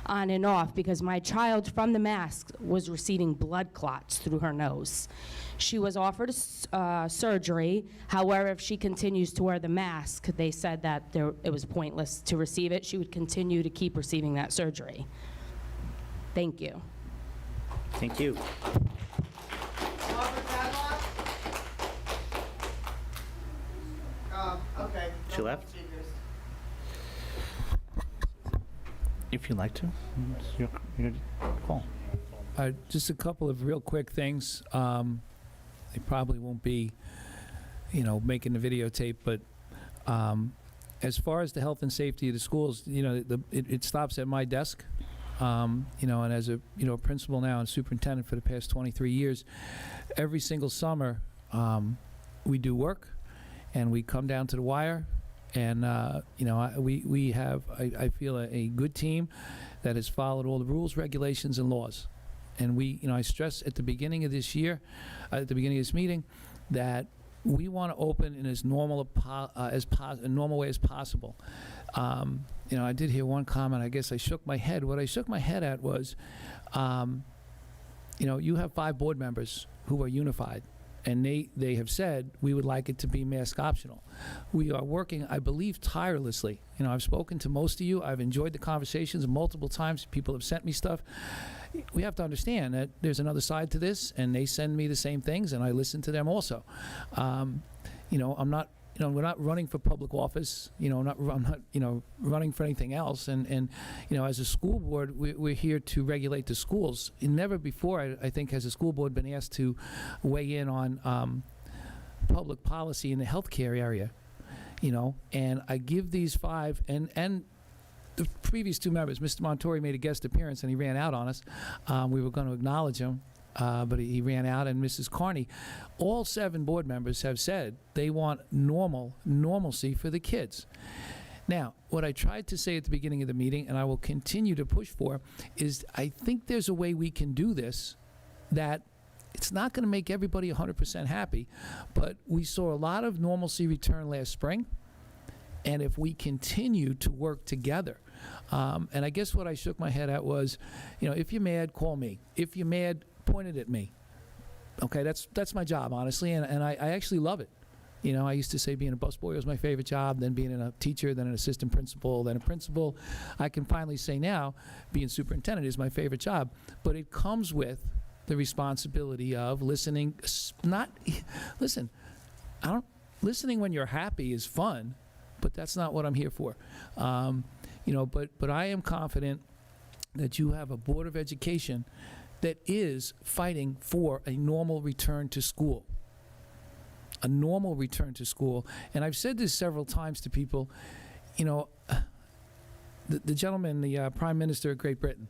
on and off because my child from the mask was receiving blood clots through her nose. She was offered surgery. However, if she continues to wear the mask, they said that it was pointless to receive it. She would continue to keep receiving that surgery. Thank you. Thank you. Okay. She left? If you'd like to, it's your call. Just a couple of real quick things. They probably won't be, making the videotape, but as far as the health and safety of the schools, it stops at my desk. And as a principal now and superintendent for the past 23 years, every single summer we do work, and we come down to the wire, and we have I feel a good team that has followed all the rules, regulations, and laws. And I stress at the beginning of this year, at the beginning of this meeting, that we want to open in as normal a normal way as possible. I did hear one comment. I guess I shook my head. What I shook my head at was, you have 5 board members who are unified, and they have said we would like it to be mask optional. We are working, I believe, tirelessly. I've spoken to most of you. I've enjoyed the conversations multiple times. People have sent me stuff. We have to understand that there's another side to this, and they send me the same things, and I listen to them also. I'm not, we're not running for public office. I'm not running for anything else. And as a school board, we're here to regulate the schools. And never before, I think, has a school board been asked to weigh in on public policy in the healthcare area. And I give these 5 and the previous 2 members, Mr. Montori made a guest appearance and he ran out on us. We were going to acknowledge him, but he ran out. And Mrs. Carney, all 7 board members have said they want normalcy for the kids. Now, what I tried to say at the beginning of the meeting, and I will continue to push for, is I think there's a way we can do this that it's not going to make everybody 100% happy, but we saw a lot of normalcy return last spring. And if we continue to work together, And I guess what I shook my head at was, if you're mad, call me. If you're mad, point it at me. Okay, that's my job, honestly, and I actually love it. I used to say being a busboy was my favorite job, then being a teacher, then an assistant principal, then a principal. I can finally say now being superintendent is my favorite job. But it comes with the responsibility of listening. Listening when you're happy is fun, but that's not what I'm here for. But I am confident that you have a Board of Education that is fighting for a normal return to school. A normal return to school. And I've said this several times to people, the gentleman, the Prime Minister of Great Britain,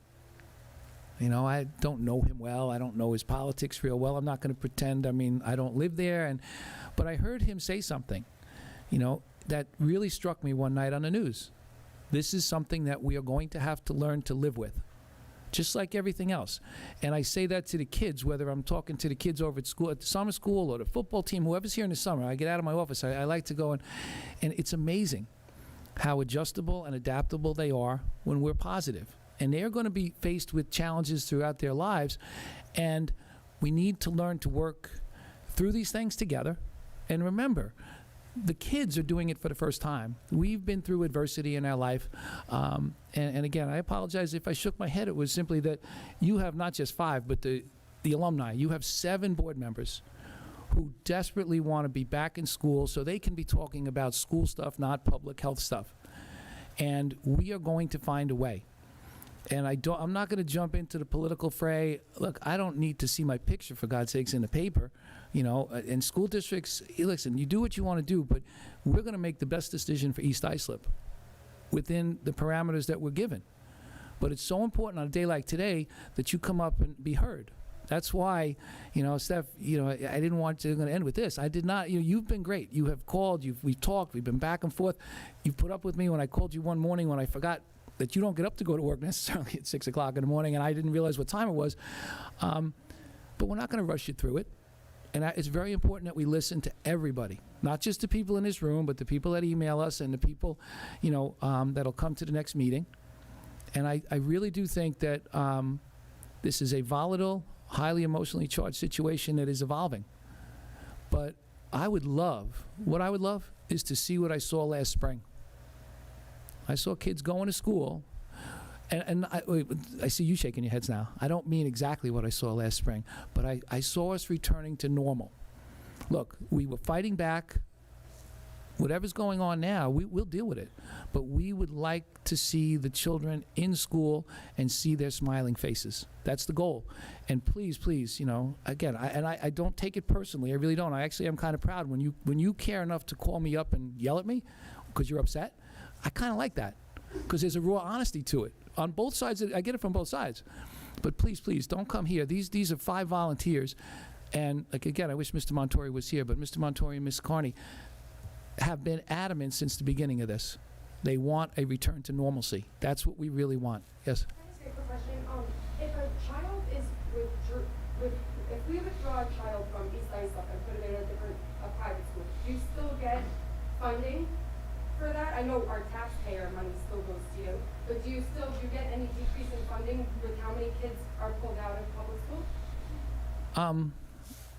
I don't know him well. I don't know his politics real well. I'm not going to pretend. I don't live there. But I heard him say something, that really struck me one night on the news. This is something that we are going to have to learn to live with, just like everything else. And I say that to the kids, whether I'm talking to the kids over at school, at the summer school, or the football team, whoever's here in the summer. I get out of my office. I like to go and it's amazing how adjustable and adaptable they are when we're positive. And they're going to be faced with challenges throughout their lives. And we need to learn to work through these things together. And remember, the kids are doing it for the first time. We've been through adversity in our life. And again, I apologize if I shook my head. It was simply that you have not just 5, but the alumni. You have 7 board members who desperately want to be back in school so they can be talking about school stuff, not public health stuff. And we are going to find a way. And I'm not going to jump into the political fray. Look, I don't need to see my picture, for God's sakes, in the paper. In school districts, listen, you do what you want to do, but we're going to make the best decision for East Islip within the parameters that we're given. But it's so important on a day like today that you come up and be heard. That's why, Steph, I didn't want to end with this. I did not, you've been great. You have called, we've talked, we've been back and forth. You've put up with me when I called you one morning when I forgot that you don't get up to go to work necessarily at 6 o'clock in the morning, and I didn't realize what time it was. But we're not going to rush you through it. And it's very important that we listen to everybody, not just the people in this room, but the people that email us and the people, that'll come to the next meeting. And I really do think that this is a volatile, highly emotionally charged situation that is evolving. But what I would love is to see what I saw last spring. I saw kids going to school, and I see you shaking your heads now. I don't mean exactly what I saw last spring, but I saw us returning to normal. Look, we were fighting back. Whatever's going on now, we'll deal with it. But we would like to see the children in school and see their smiling faces. That's the goal. And please, again, I don't take it personally. I really don't. I actually am kind of proud when you care enough to call me up and yell at me because you're upset. I kind of like that because there's a raw honesty to it. On both sides, I get it from both sides. But please, don't come here. These are 5 volunteers. And, again, I wish Mr. Montori was here, but Mr. Montori and Ms. Carney have been adamant since the beginning of this. They want a return to normalcy. That's what we really want. Yes? Can I ask you a quick question? If a child is if we withdraw a child from East Islip and put him in a private school, do you still get funding for that? I know our taxpayer money still goes to you, but do you get any decrease in funding with how many kids are pulled out of public school?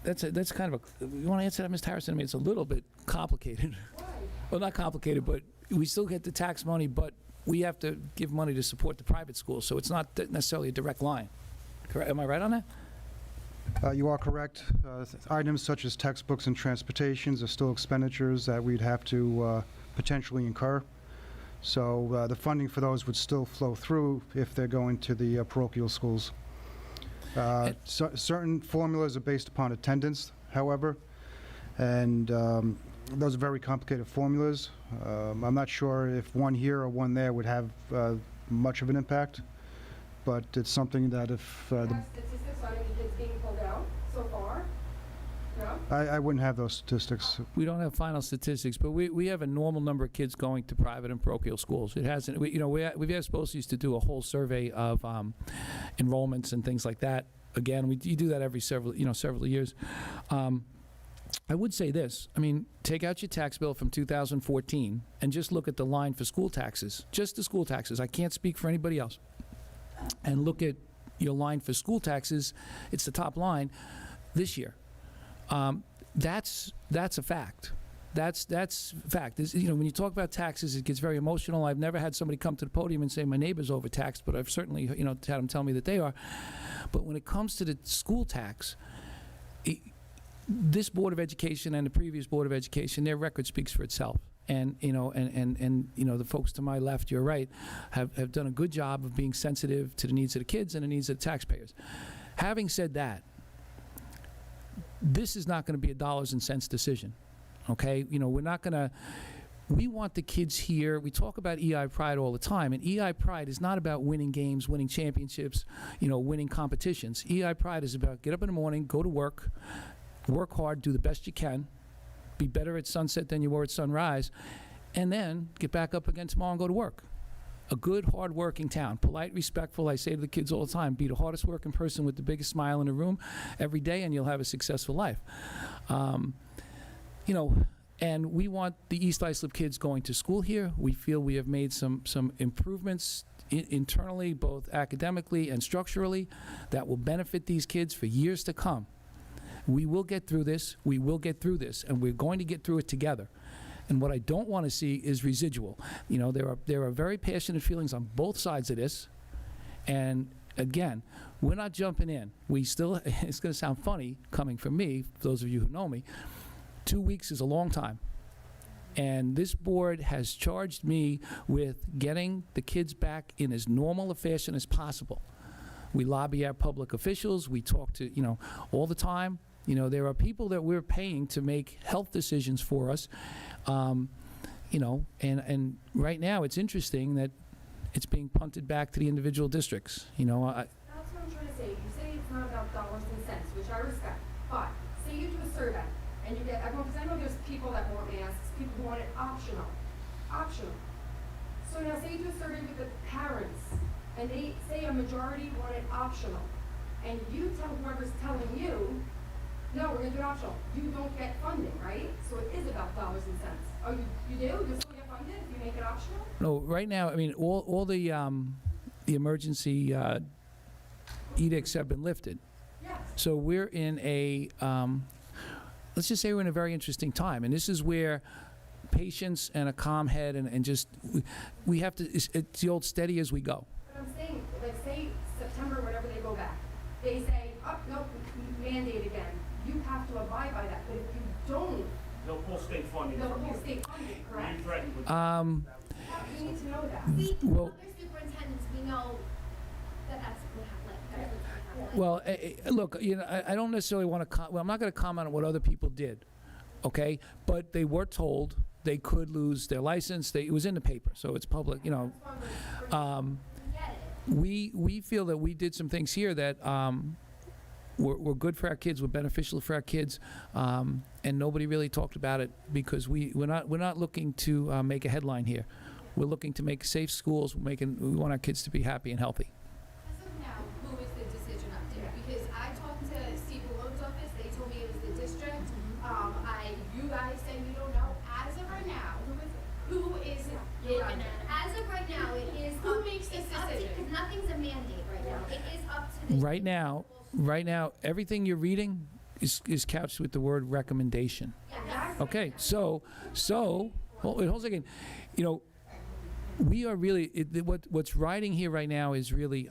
That's kind of you want to answer that, Ms. Harrison? I mean, it's a little bit complicated. Why? Well, not complicated, but we still get the tax money, but we have to give money to support the private schools, so it's not necessarily a direct line. Correct? Am I right on that? You are correct. Items such as textbooks and transportations are still expenditures that we'd have to potentially incur. So the funding for those would still flow through if they're going to the parochial schools. Certain formulas are based upon attendance, however, and those are very complicated formulas. I'm not sure if one here or one there would have much of an impact, but it's something that if Do you have statistics on any kids being pulled out so far? No? I wouldn't have those statistics. We don't have final statistics, but we have a normal number of kids going to private and parochial schools. It hasn't, we've asked BOCES to do a whole survey of enrollments and things like that. Again, you do that every several years. I would say this. I mean, take out your tax bill from 2014 and just look at the line for school taxes, just the school taxes. I can't speak for anybody else. And look at your line for school taxes. It's the top line this year. That's a fact. That's fact. You know, when you talk about taxes, it gets very emotional. I've never had somebody come to the podium and say my neighbor's overtaxed, but I've certainly, you know, had them tell me that they are. But when it comes to the school tax, this Board of Education and the previous Board of Education, their record speaks for itself. And you know, and you know, the folks to my left, you're right, have done a good job of being sensitive to the needs of the kids and the needs of the taxpayers. Having said that, this is not going to be a dollars and cents decision. Okay, you know, we're not going to. We want the kids here. We talk about EI Pride all the time, and EI Pride is not about winning games, winning championships, you know, winning competitions. EI Pride is about get up in the morning, go to work hard, do the best you can, be better at sunset than you were at sunrise, and then get back up again tomorrow and go to work. A good, hard-working town, polite, respectful. I say to the kids all the time, be the hardest working person with the biggest smile in the room every day, and you'll have a successful life. You know, and we want the East Islip kids going to school here. We feel we have made some improvements internally, both academically and structurally, that will benefit these kids for years to come. We will get through this. We will get through this, and we're going to get through it together. And what I don't want to see is residual. You know, there are very passionate feelings on both sides of this. And again, we're not jumping in. We still, it's going to sound funny coming from me, for those of you who know me, 2 weeks is a long time. And this board has charged me with getting the kids back in as normal a fashion as possible. We lobby our public officials. We talk to, you know, all the time. You know, there are people that we're paying to make health decisions for us. You know, and right now it's interesting that it's being punted back to the individual districts. You know, That's what I'm trying to say. You say it's not about dollars and cents, which I respect. But say you do a survey and you get everyone, because I know there's people that want masks, people who want it optional. Optional. So now say you do a survey with the parents and they say a majority want it optional. And you tell whoever's telling you, no, we're going to do it optional. You don't get funding, right? So it is about dollars and cents. Oh, you do? You'll still get funded if you make it optional? no, right now, I mean, all the emergency edicts have been lifted. Yes. So we're in a, let's just say we're in a very interesting time. And this is where patience and a calm head and just, we have to, it's the old steady as we go. But I'm saying, like, say September, whenever they go back, they say, oh, no, mandate again. You have to abide by that. But if you don't, They'll pull state funding. they'll pull state funding, correct? We need to know that. Well, Other superintendents, we know that that's what happened. well, look, you know, I don't necessarily want to, well, I'm not going to comment on what other people did, okay? But they were told they could lose their license. It was in the paper, so it's public, you know. We feel that we did some things here that were good for our kids, were beneficial for our kids, and nobody really talked about it because we're not looking to make a headline here. We're looking to make safe schools. We want our kids to be happy and healthy. As of now, who is the decision up there? Because I talked to Steve Malone's office. They told me it was the district. You guys said you don't know. As of right now, who is it? As of right now, it is. Who makes this decision? Because nothing's a mandate right now. It is up to the. Right now, everything you're reading is couched with the word recommendation. Yes. Okay, so hold a second. You know, we are really what's riding here right now is really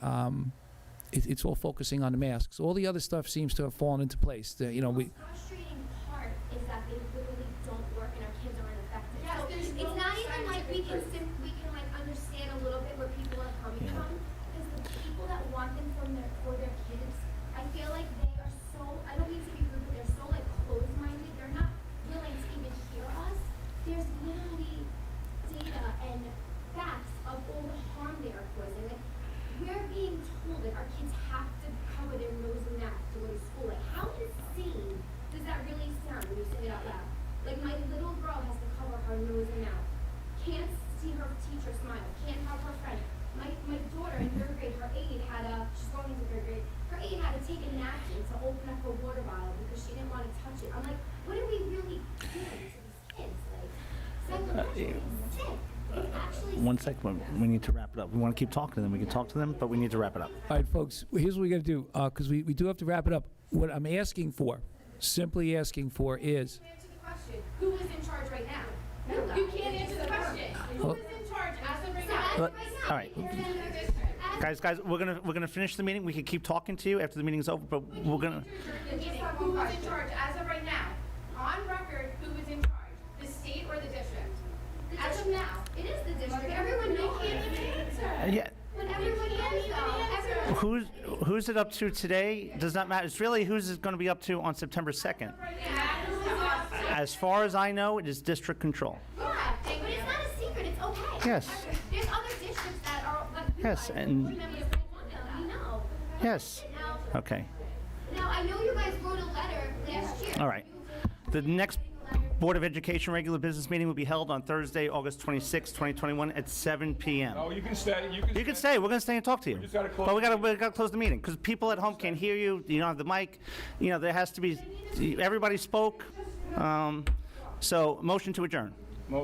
it's all focusing on the masks. All the other stuff seems to have fallen into place. You know, The frustrating part is that they literally don't work and our kids are unaffected. Yes, So there's it's no not even like we can scientific like understand a little bit where people are coming from. Because the people that want them for their kids, I feel like they are so, I don't mean to be rude, but they're so like closed-minded. They're not willing to even hear us. There's literally data and facts of all the harm they are causing. Like, we're being told that our kids have to cover their nose and mouth to go to school. Like, how insane does that really sound when you say it out loud? Like, my little girl has to cover her nose and mouth. Can't One second, we need to wrap it up. We want to keep talking to them, we can talk to them, but we need to wrap it up. All right, folks, here's what we got to do, because we do have to wrap it up. What I'm asking for, simply asking for is, Answer the question. Who is in charge right now? You can't answer the question. Who is in charge as of right now? All right. Guys, we're gonna finish the meeting. We can keep talking to you after the meeting's over, but we're gonna. Who is in charge as of right now? On record, who is in charge? The state or the district? As of now. It is the district. Everyone knows. They can't even answer. Yeah. When everybody else knows. Who's it up to today? Does not matter. It's really who's it going to be up to on September 2nd. As far as I know, it is district control. Yeah, but it's not a secret, it's okay. Yes. There's other districts that are like you Yes, guys, and- board members that want them, we know. Yes. Now, Okay. now, I know you guys wrote a letter last year. All right. The next Board of Education regular business meeting will be held on Thursday, August 26, 2021 at 7 p.m. Oh, you can stay. You can stay. We're going to stay and talk to you. just gotta close But we got to close the meeting because people at home can't hear you. You don't have the mic. You know, there has to be, everybody spoke. So motion to adjourn.